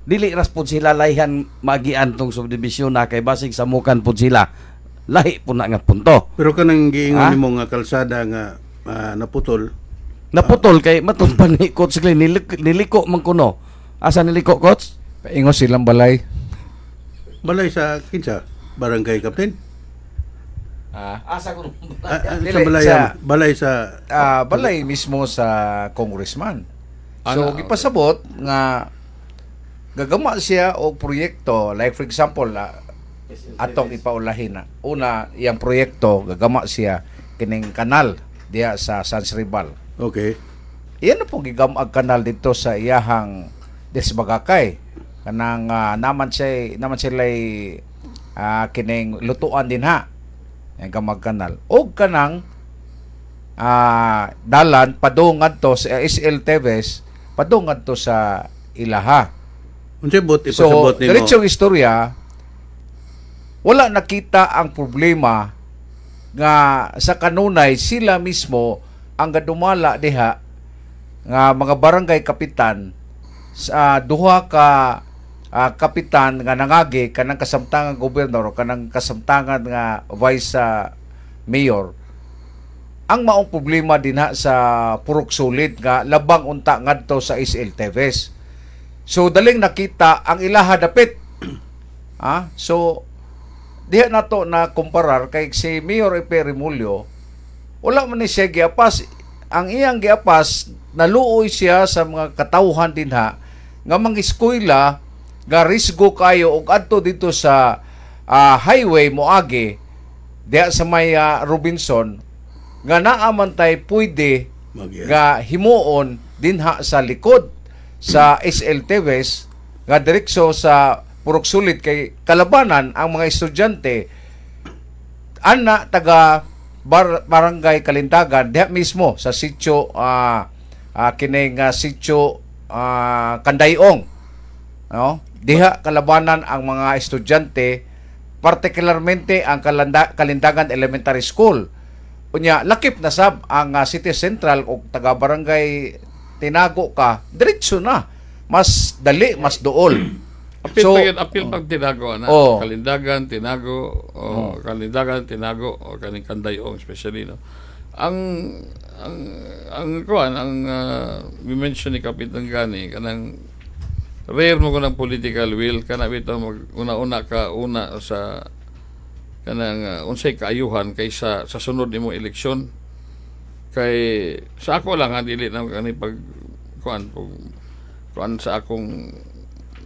dili raspod sila layhan magian tong subdivision na kay basig samukan pud sila. Lahi po na nga punto. Pero kanang giingon nimo nga kalsada nga naputol kay matud pa ni coach Glenn niliko man kuno. Asa niliko coach? Paingon silang balay. Balay sa kinsa? Barangay captain? Asa kuno? Balay sa balay mismo sa congressman. So gipasabot nga gagama siya og proyekto like for example atong ipaulahin na. Una, iyang proyekto gagama siya kining kanal diya sa San Sribal. Okay. Iyan na po gigamag kanal dito sa iyahang Desbagakay. Kanang naman sila kining lutuan din ha. Yang gamag kanal. O kanang dalan padungad to sa SL Teves, padungad to sa Ilaha. Unsay bot So, ipasabot nimo? diretsong istorya, wala nakita ang problema nga sa kanunay sila mismo ang gadumala diha nga mga barangay kapitan sa duha ka kapitan nga nangagi kanang kasamtangan gobernador o kanang kasamtangan nga vice mayor, ang maong problema dinha sa Purok Sulit nga labang unta ngadto sa SL Teves. So daling nakita ang ilaha dapit. So diha nato na kumparar kay si Mayor Epe Remulyo, wala man ni siya giapas. Ang iyang giapas, naluoy siya sa mga katawhan dinha nga mga eskwela nga risgo kayo og adto dito sa highway moagi diha sa may Robinson nga naaman tay pwede nga himuon dinha sa likod sa SL Teves nga direkso sa Purok Sulit kay kalabanan ang mga estudyante ana taga barangay Kalintagan diha mismo sa sitio kining sitio Kandayong, no? Diha kalabanan ang mga estudyante, partikularmente ang Kalintagan Elementary School. Unya lakip na sab ang City Central o taga barangay Tinago ka, diretso na, mas dali, mas dool. Apil pag Tinago na. Kalindagan, Tinago, Kalindagan, Tinago, o kaning Kandayong especially, no. Ang we mention ni Kapitan Gani kanang rare mo ko ng political will kana bitaw una sa kanang unsay kaayuhan kaysa sa sunod nimo eleksyon. Kay sa ako lang dili na kani pag kuan sa akong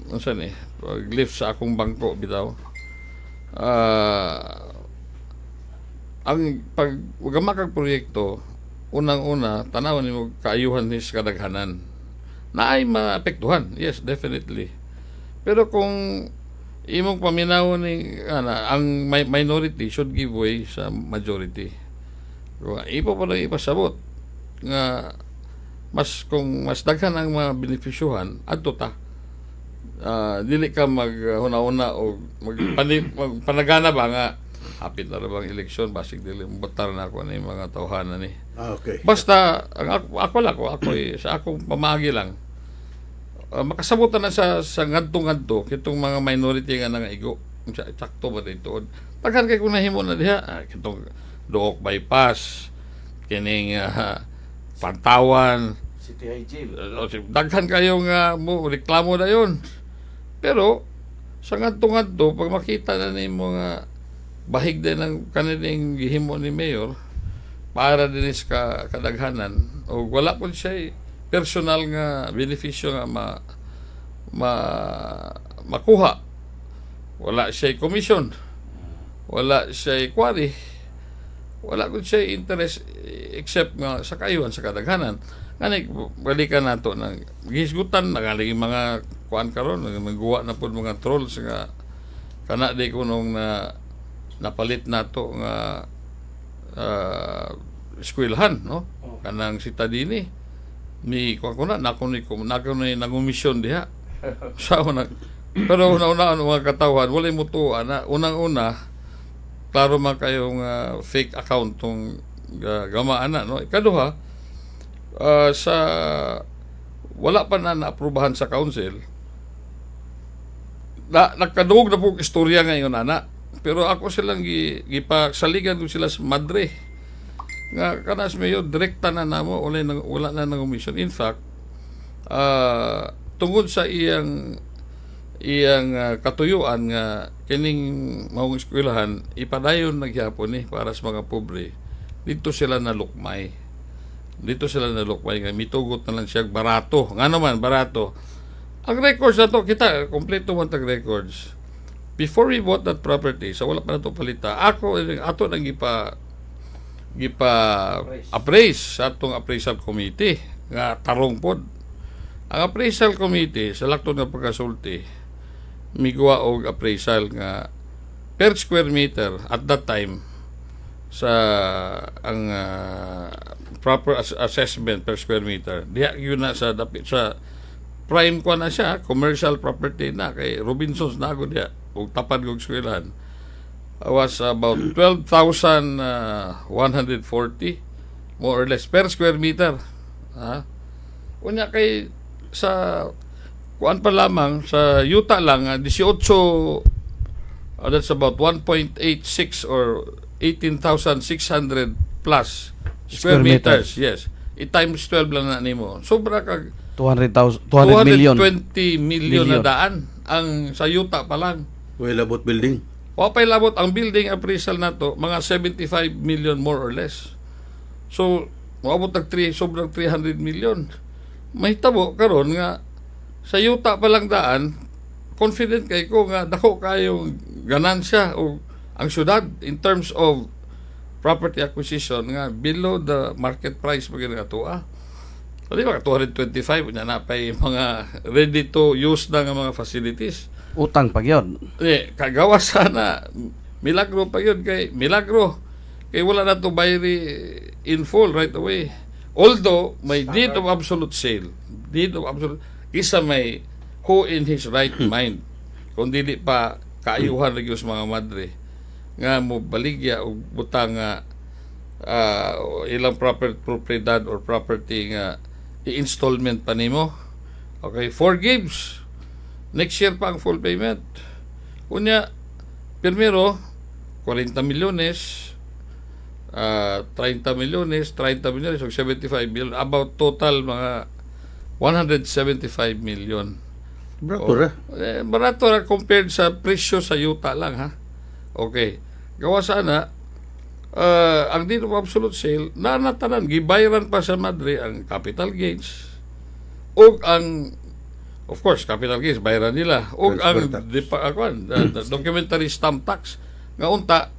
unsa ni pag lift sa akong bangko bitaw. Ang paggamak kag proyekto, unang-una tanawan nimo kaayuhan ni sa kadaghanan. Naay maapektuhan, yes, definitely. Pero kung imong paminawon ni ang minority should give way sa majority. Ipo pa lang ipasabot nga kung mas daghan ang mga benepisyuhan adto ta. Dili ka maghuna-una o magpanagana ba nga hapit na bang eleksyon basig dili botar na ako ni mga tawhanan ni. Okay. Basta ako sa akong pamagi lang makasabutan na sa ngadto kitong mga minority nga nangaigo sakto ba dito. Daghan kay kung nahimo na diha kitong Dook bypass kining Pantawan City Hygiene. Daghan kayo nga mo reklamo dayon. Pero sa ngadto pag makita na nimo nga bahig din ng kanilang gihimo ni Mayor para din sa kadaghanan o wala po siya personal nga benepisyo nga makuha. Wala siya commission, wala siya quarry, wala po siya interest except nga sa kayuhan sa kadaghanan. Ngani balikan nato ng gisgutan nagaling mga kuan karon nagguwa na po mga trolls nga kana di ko nung napalit nato nga eskwelahan, no? Kanang si Tadini ni kuan nako ni nangumisyon diha. Pero una-una ang mga katawhan wala mo to unang-una klaro man kayong fake account tong gamaan na, no? Ikaduha sa wala pa na naaprubahan sa council nagkadugog na po istorya ngayon pero ako silang gipasaligan ko sila sa Madre nga kanas mayo direkta na namo wala na ng omission. In fact tungod sa iyang katuyuan nga kining maong eskwelahan ipadayon nagyapon para sa mga pobre dito sila nalukmay nga mitugot na lang siya barato nga naman barato ang records na to kita kompleto man tag records before we bought that property sa wala pa na to palita ato nang appraise sa atong appraisal committee nga tarong pod ang appraisal committee sa lakton nga pagkasulti miguwa og appraisal nga per square meter at that time sa ang proper assessment per square meter diha yun na sa dapit sa prime ko na siya commercial property na kay Robinsons na ako diha ug tapad kog eskwelahan was about 12,140 more or less per square meter unya kay sa kuan pa lamang sa yuta lang 18, that's about 1.86 or 18,600 plus square meters. Yes. I-times 12 lang na nimo. Sobra kag 200 million. 220 million na daan ang sa yuta pa lang. Well, about building. Wapay labot ang building appraisal nato mga 75 million more or less. So, maabot ng sobrang 300 million. Mahitabo karon nga sa yuta pa lang daan, confident kay ko nga dako kayong ganansya o ang syudad in terms of property acquisition nga below the market price pag ginagawa. So, di ba, 225 na napay mga ready to use na nga mga facilities. Utang pag yun. Kagawa sana milagro pa yun kay milagro kay wala na to bayari in full right away. Although may deed of absolute sale, deed of absolute isa may who in his right mind kung dili pa kaayuhan lagi sa mga madre nga mo baligya og butang nga ilang propriedad or property nga i-installment pa nimo. Okay, forgives. Next year pa ang full payment. Kunya, primero, 40 milyones, 30 milyones, 30 milyones, o 75 million, about total mga 175 million. Barato ra. Barato ra compared sa presyo sa yuta lang, ha? Okay. Gawa sana, ang deed of absolute sale, nanatanan, gibayaran pa sa madre ang capital gains, o ang of course, capital gains, bayaran nila. O ang documentary stamp tax. Nga unta,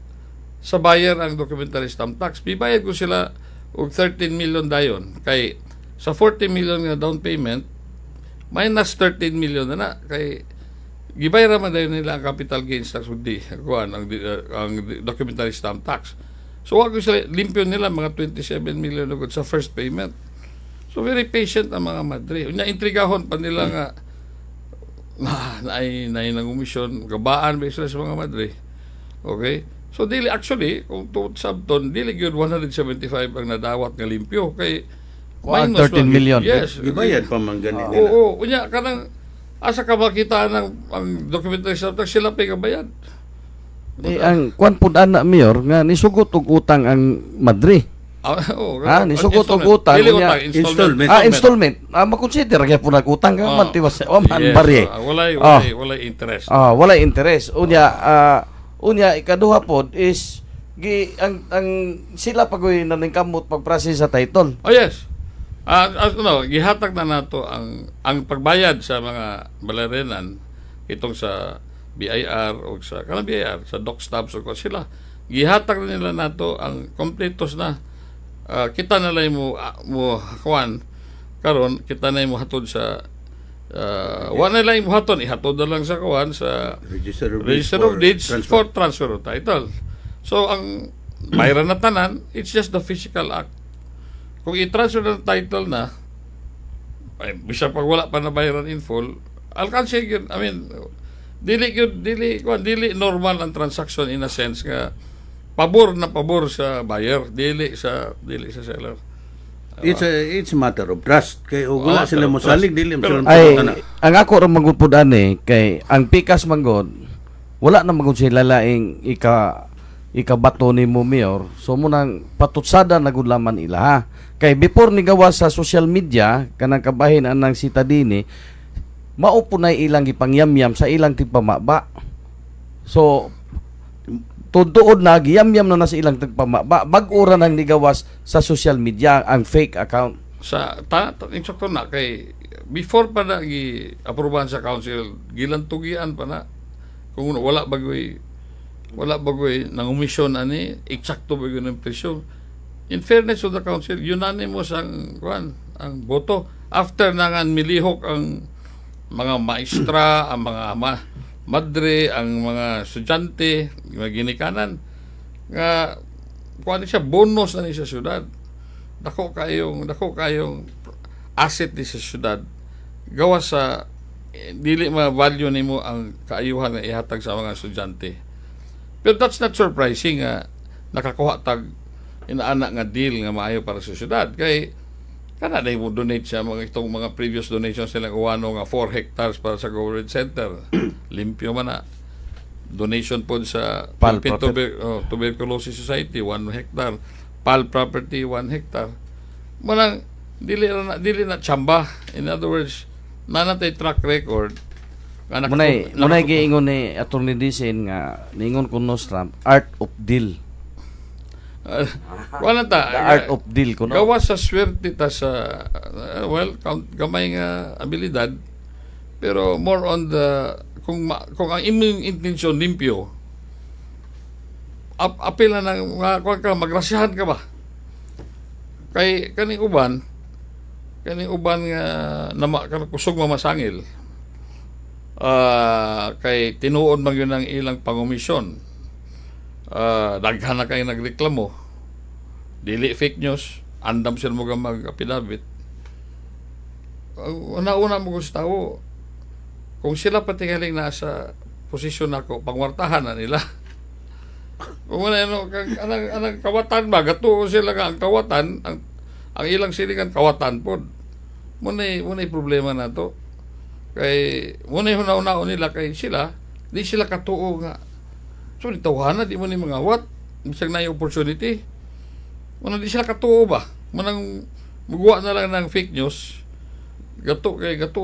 sa bayar ang documentary stamp tax. Bibayad ko sila og 13 million dayon. Kay sa 40 million nga down payment, minus 13 million na kay gibayaran man dayon nila ang capital gains tax ug ang documentary stamp tax. So wag ko sila limpyo nila mga 27 million ugod sa first payment. So very patient ang mga madre. Unya intrigahon pa nila nga naay nang umisyon gabaan ba sila sa mga madre. Okay? So dili actually kung tuod sabton dili gyud 175 ang nadawat nga limpyo kay minus 13 million. Yes. Gibayad pa man gani nila. Oo, unya kanang asa ka makita ang documentary stamp tax sila pay kabayad. Ang kwan pud ana mayor nga nisugot og utang ang madre. Nisugot og utang niya. Installment. Makonsider kaya po nag-utang ka man tiwas man bari. Wala interest. Wala interest. Unya ikaduha pod is ang sila pagoy naningkamot pagprocess sa title. Oh yes. Gihatag na nato ang pagbayad sa mga balerinan itong sa BIR o sa kanang BIR sa dock stabs o sila. Gihatag na nila nato ang completos na kita na lang mo kuan karon kita na mo hatod sa wala lang mo haton ihatod na lang sa kuan sa Register of Deeds for transfer of title. So ang bayaran na tanan, it's just the physical act. Kung i-transfer ng title na bisa pag wala pa na bayaran in full, alkanse yun, I mean dili normal ang transaction in a sense nga pabor sa buyer, dili sa seller. It's a matter of trust. Kay wala sila mo salig dili mo sila na. Ang ako ra magupod ani kay ang pikas manggod wala na magud sila laing ikabato ni mo mayor. So munang patutsada na gud laman ila ha. Kay before ni gawa sa social media kanang kabahin anang sitadini maupo na ilang gipangyamyam sa ilang tigpamaba. So tuod na giyam-yam na sa ilang tagpamaba bag-ura nang nigawas sa social media ang fake account sa insakto na kay before pa na gi-aprobahan sa council gilantugian pa na kung wala bagoy nang umisyon ani eksakto bagoy ng presyo. In fairness to the council, unanimous ang boto after nangan milihok ang mga maestra, ang mga madre, ang mga estudyante, mga ginikanan nga kuan siya bonus na ni sa syudad. Dako kayong asset ni sa syudad. Gawa sa dili ma-value nimo ang kaayuhan nga ihatag sa mga estudyante. Pero that's not surprising nga nakakuha tag inaana nga deal nga maayo para sa syudad kay kana na mo donate siya mga itong mga previous donations sila uwano nga 4 hectares para sa government center. Limpyo man na. Donation po sa Philippine Tuberculosis Society 1 hectare. PAL property 1 hectare. Manang dili na tsamba. In other words, nanatay track record. Munay giingon ni Attorney Dicen nga ningon ko Nostram art of deal. Wala ta. The art of deal kuno. Gawa sa swerte ta sa gamay nga abilidad pero more on the kung ang imong intensyon limpyo apil na nga magrasyahan ka ba kay kaning uban nga kusog mamasangil kay tinuod man yun ang ilang pangomisyon daghan na kayo nagreklamo dili fake news andam sila mo mag-apidabit una mo gusto tao kung sila patigaling nasa posisyon ako pangwartahan na nila kung anong kawatan ba gato sila nga ang kawatan ang ilang silingan kawatan po muna'y problema na to kay muna'y hunaw nila kay sila di sila katuo nga so nitawahan na di mo ni mga wat bisag na yung opportunity muna di sila katuo ba munang magawa na lang ng fake news gato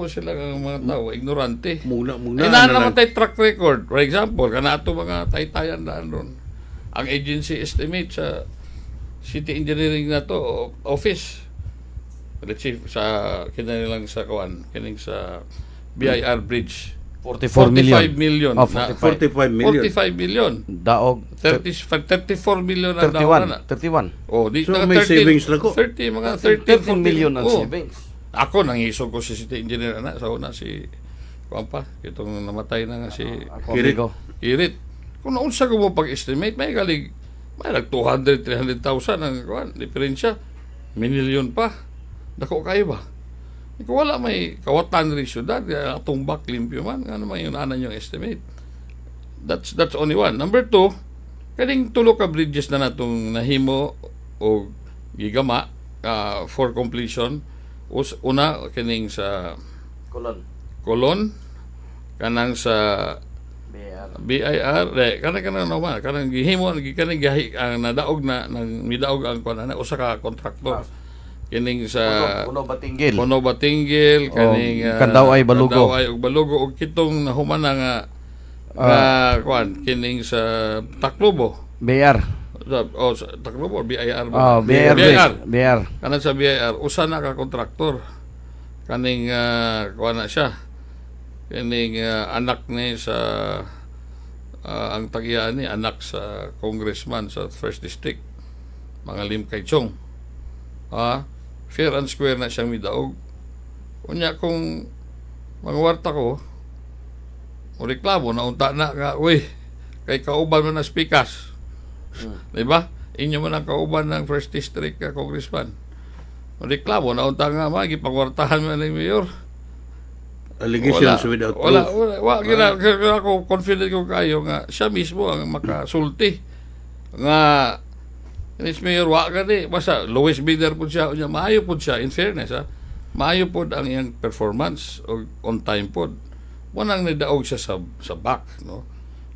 sila ang mga tao ignorante Muna naman tayo track record for example kanato mga taytayan daan ron ang agency estimate sa city engineering na to office let's see sa kinilang sa kining sa BIR bridge 45 million. Oh, 45 million. Daog 34 million ang 31. Oh, di So, na may 13, savings lang ko. 30 mga 13 million ang savings. Ako nangisog ko si city engineer na sa una si Kuampa, itong namatay na nga si Kirit. Kung naunsa ko mo pag-estimate, may galing may nag 200-300,000 ang diferensya. Minilyon pa. Dako kayo ba? Kung wala may kawatan rin syudad, atong back limpyo man, ano man yung anan yung estimate. That's only one. Number 2, kaning tulo ka bridges na natong nahimo o gigama for completion. Una, kaning sa Colon, kanang sa BIR, kanang naman, kanang gihimo, kanang ang nadaog na, midaog ang kuan usa ka kontraktor. Kining sa Puno Batinggil kaning Kandaway Balugo ug Balugo ug kitong nahumana nga kuan kining sa Taclobo BR sa Taclobo BIR BR kanang sa BIR usa na ka kontraktor kaning kuan na siya kining anak ni sa ang tagya ni anak sa congressman sa 1st District mga Lim Kay Chong fair and square na siyang midaog. Kunya kung mangwarta ko, o reklamo, naunta na nga, uy, kay kauban mo na speakers. Diba? Inyo mo na kauban ng 1st District congressman. O reklamo, naunta nga, magipangwartahan mo na yung mayor. Allegations without proof. Wala, ako confident ko kayo nga, siya mismo ang makasulti. Nga, Miss Mayor, wak ka di. Basta, lowest bidder po siya. Maayo po siya, in fairness, maayo po ang iyang performance o on time po. Wanang nadaog siya sa back, no?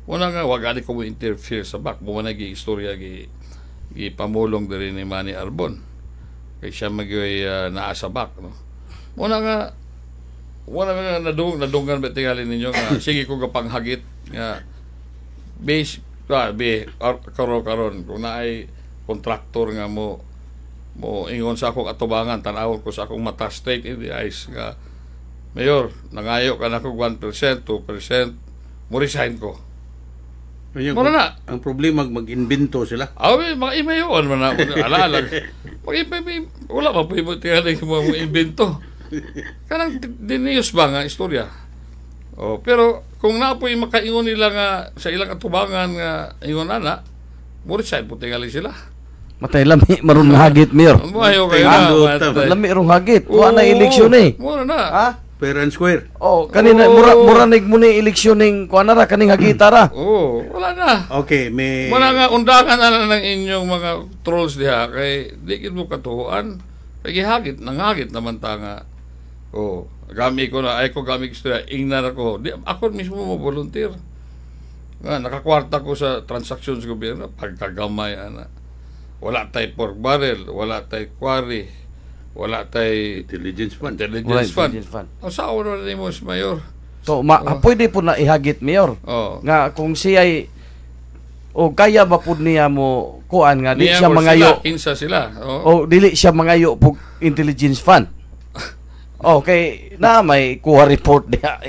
Wanang nga, wag gali ko mo interfere sa back. Buwan na istorya pamulong na rin ni Manny Arbon. Kaya siya magyoy naa sa back, no? Wanang nga, nadunggan ba tingalin ninyo nga, sige ko kapanghagit nga, karon kung naay kontraktor nga mo ingon sa akong atubangan tanawon ko sa akong mata straight in the eyes nga Mayor nangayo ka na ko 1% 2% mo resign ko muna na ang problema mag-invento sila mga imayon man na alaala wala pa po yung tingaling mo invento kanang diniyos ba nga istorya pero kung na po yung makaingon nila nga sa ilang atubangan nga ingon na mo resign po tingaling sila matay lami maron hagit Mayor. Mayo kayo na. Lami rong hagit. Wa na eleksyon eh. Mura na. Fair and square. Kanina mura nig mo ni eleksyon ning kuan ra kaning hagita ra. Wala na. Okay, may wala nga undangan na ng inyong mga trolls diha kay di gid mo katuhuan. Kaya nanghagit naman ta nga, gamit ko na, ay ko gamit istorya, ingnar ako. Ako mismo mo volunteer. Nakakwarta ko sa transaksyon sa gobyerno, pagkagamay, wala tayo pork barrel, wala tayo quarry, wala tayo Intelligence fund. Intelligence fund. Ang sao na rin mo, Mayor? So pwede po na ihagit, Mayor. Nga kung siya ay kaya ba po niya mo kuan nga di siya mangayo. Kinsa sila. Dili siya mangayo po intelligence fund. Okay, na may kuha report niya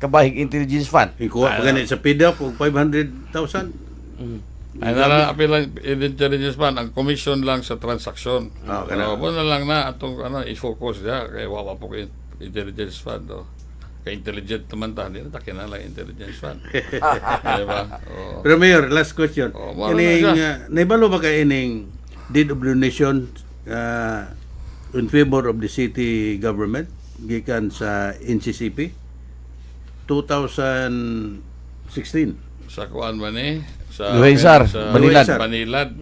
kabahig intelligence fund. Ikuha pa ganit sa PDEP og 500,000. Ay apil lang intelligence fund ang commission lang sa transaksyon. Na lang na atong i-focus dia kay wawa po kay intelligence fund. Kay intelligent naman ta, hindi na takin na lang intelligence fund. Diba? Pero Mayor, last question. Naibalo ba kayo ining deed of donation in favor of the city government gikan sa NCCP 2016? Sa kuan man sa Luisar, Banilad.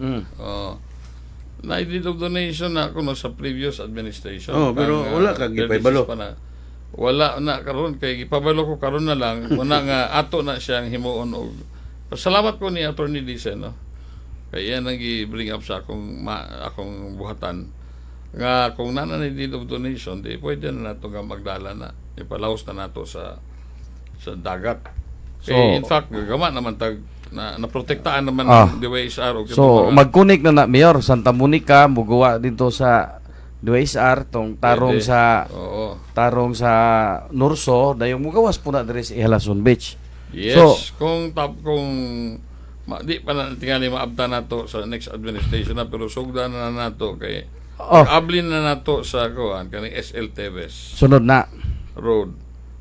Na deed of donation na ako sa previous administration. Pero wala kang gipabalo. Wala na karon kay gipabalo ko karon na lang una nga ato na siyang himuon og pasalamat ko ni Attorney Dicen kay yan ang i-bring up sa akong buhatan nga kung nana ni deed of donation di pwede na nato nga magdala na ipalaos na nato sa dagat kay in fact gama naman tag na-protektaan naman ng DYSR so magkunik na Mayor Santa Monica mugawa dito sa DYSR tong tarong sa Norso dayong mugawas po na diri sa Ihalason Beach. Yes, so, kung di pa na tingali maabta nato sa next administration na pero sugdan na nato kay ablin na nato sa kuan kaning SL Tevez. Sunod na road.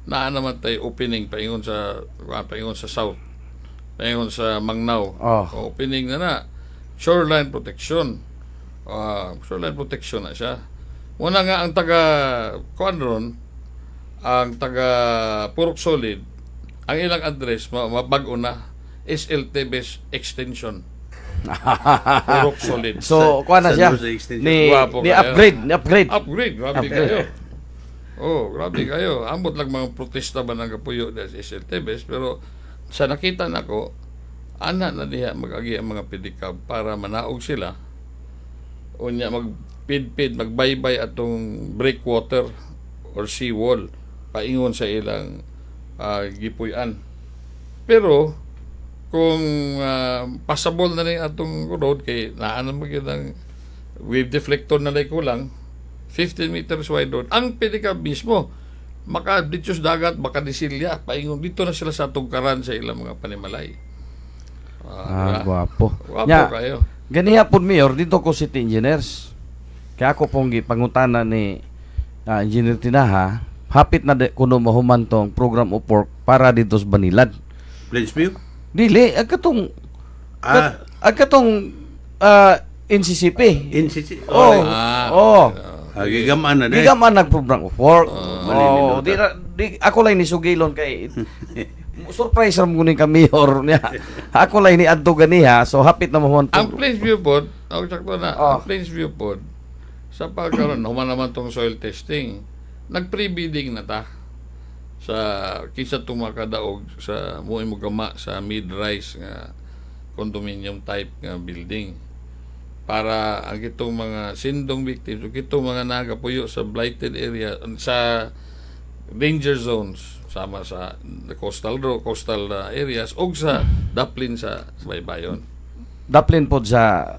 Naa naman tay opening paingon sa south. Paingon sa Mangnao. Opening na shoreline protection. Shoreline protection na siya. Una nga ang taga Kuanron, ang taga Purok Solid, ang ilang address mabago na SLTBS extension. Purok Solid. So kuan na siya ni upgrade. Grabe kayo. Grabe kayo. Ambot lang mga protesta ba ng kapuyo sa SLTBS pero sa nakita nako ana na diha mag-agi ang mga pedicab para manaog sila. Unya magbaybay atong breakwater or seawall paingon sa ilang gipuy-an. Pero kung passable na rin atong road kay naan mo ang wave deflector na lay kulang 15 meters wide road ang pedicab mismo maka dito sa dagat baka disilya paingon dito na sila sa tungkaran sa ilang mga panimalay. Guwapo Kayo. Ganiha po Mayor dito ko city engineers. Kaya ako pong gipangutana ni Engineer Tinaha, hapit na kuno mahuman tong program of work para dito sa Banilad. Plainsview? Dili, agkatong NCCP. NCCP? Gigamaan na dahil. Gigamaan nag-program of work. Ako lang ni sugilon kay surprise ram kuning ka Mayor niya. Ako lang ni adto ganiha, so hapit na mahuman ang Plainsview pod, sakto na. Ang Plainsview pod sa pagkaroon, human naman tong soil testing. Nag-pre-bidding na ta sa kisa tumakadaog sa muay mugama sa mid-rise nga condominium type nga building para ang itong mga sindong victims o itong mga nagapuyo sa blighted area sa danger zones sama sa coastal areas o sa daplin sa baybayon. Daplin po sa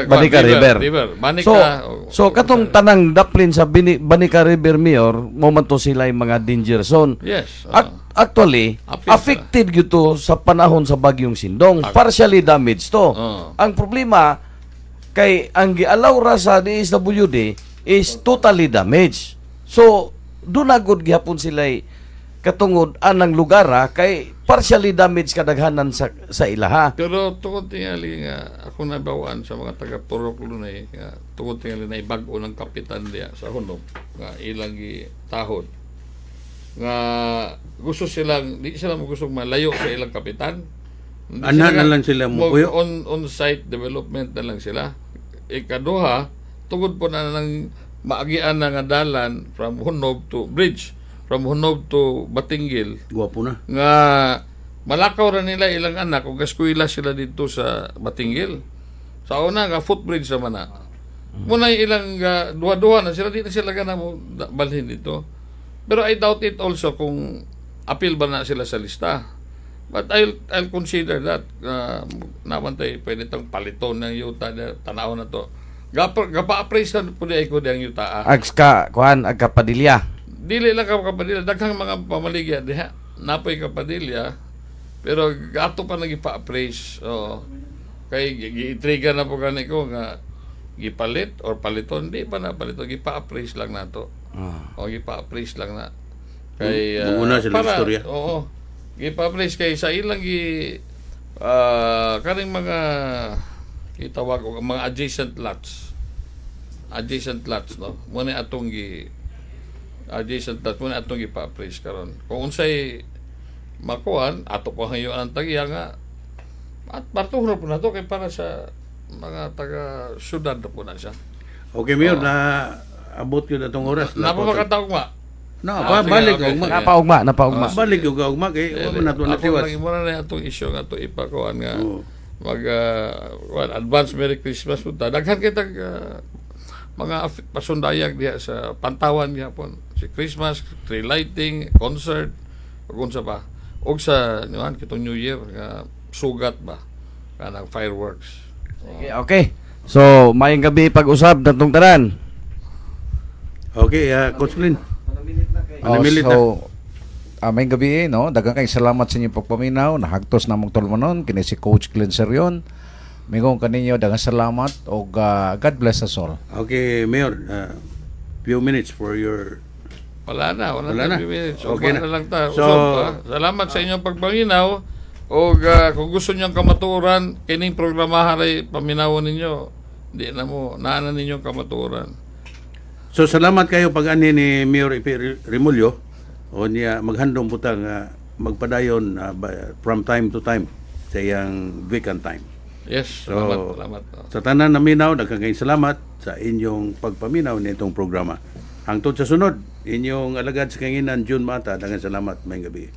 Banica River. Banica, so katong tanang daplin sa Banica River Mayor, momento sila yung mga danger zone. Yes. Actually, affected gito sa panahon sa bagyong Sindong. Partially damaged to. Ang problema kay ang gialaw ra sa DSWD is totally damaged. So doon agad gihapon sila katungod anang lugar kay partially damaged kadaghanan sa ilaha. Pero tungod tingali nga ako nabawaan sa mga taga Purok Lunay nga tungod tingali na ibag-o ng kapitan diya sa Hunong nga ilang gitahod nga gusto silang di sila mo gustong malayo sa ilang kapitan. Ana na lang sila mo on site development na lang sila. Ikaduha tugod po na nang maagian na nga dalan from Hunob to Bridge, from Hunob to Batingil, Gwapo na. nga malakaw ra nila ilang anak ug eskwela sila dito sa Batingil. Sa una nga footbridge naman na. Muna ilang duha-duha na sila, di na sila gana mo balhin dito. Pero I doubt it also kung appeal ba na sila sa lista. But I'll consider that. Namantay, pwede itong paliton ng yuta, tanaw na to. Gapa-appraise na po di ko diyang yuta. Agkapadilya. Dili lang kapadilya. Daghang mga pamaligya diha. Napoy kapadilya. Pero gato pa nag-ipa-appraise. Kay gi-trigger na po gani ko nga gipalit or paliton. Di pa na paliton. Gipa-appraise lang na to. O gipa-appraise lang na. Kay, Muna sila istorya. Oo. Gipa-appraise kay sa ilang kaning mga itawag og mga adjacent lots, no, muna atong adjacent lots, muna atong ipa-appraise karon kung unsay makuan ato po hayo ang tagya nga at partuhon po na to kay para sa mga taga syudad po na siya. Okay, Mayor, na abot yun atong oras. Napamakatawag ma. Balik okay. ugma. Napaugma. Balik yung ugma kay wala na to natiwas. Ako lang muna na atong issue nga to ipakuan nga mag advance Merry Christmas punta. Daghan kita mga pasundayag diha sa Pantawan gyapon. Si Christmas, tree lighting, concert, ug unsa pa. Og sa kitong New Year nga sugat ba kanang fireworks. Okay. So, mayong gabi pag-usab natong tanan. Okay, Coach Lynn. May gabi no, daghang kay salamat sa inyong pagpaminaw, nahagtos na mong tulmanon kini si Coach Glenn Serion. Mingong kaninyo daghang salamat og God bless us all. Okay, Mayor, few minutes for your Wala na. Minutes. Okay na. Lang ta. So, salamat sa inyong pagpaminaw o kung gusto niyong kamaturan kining programahan ay paminawon ninyo. Di na mo naanan ninyong kamaturan. So salamat kayo pag-ani ni Mayor Ipi Remulyo o niya maghandom putang magpadayon from time to time sa iyang vacant time. Yes, So, salamat. Sa tanan na minaw, daghang salamat sa inyong pagpaminaw nitong programa. Hangtod sa sunod, inyong alagad sa kanginan June Mata, daghang salamat, may gabi.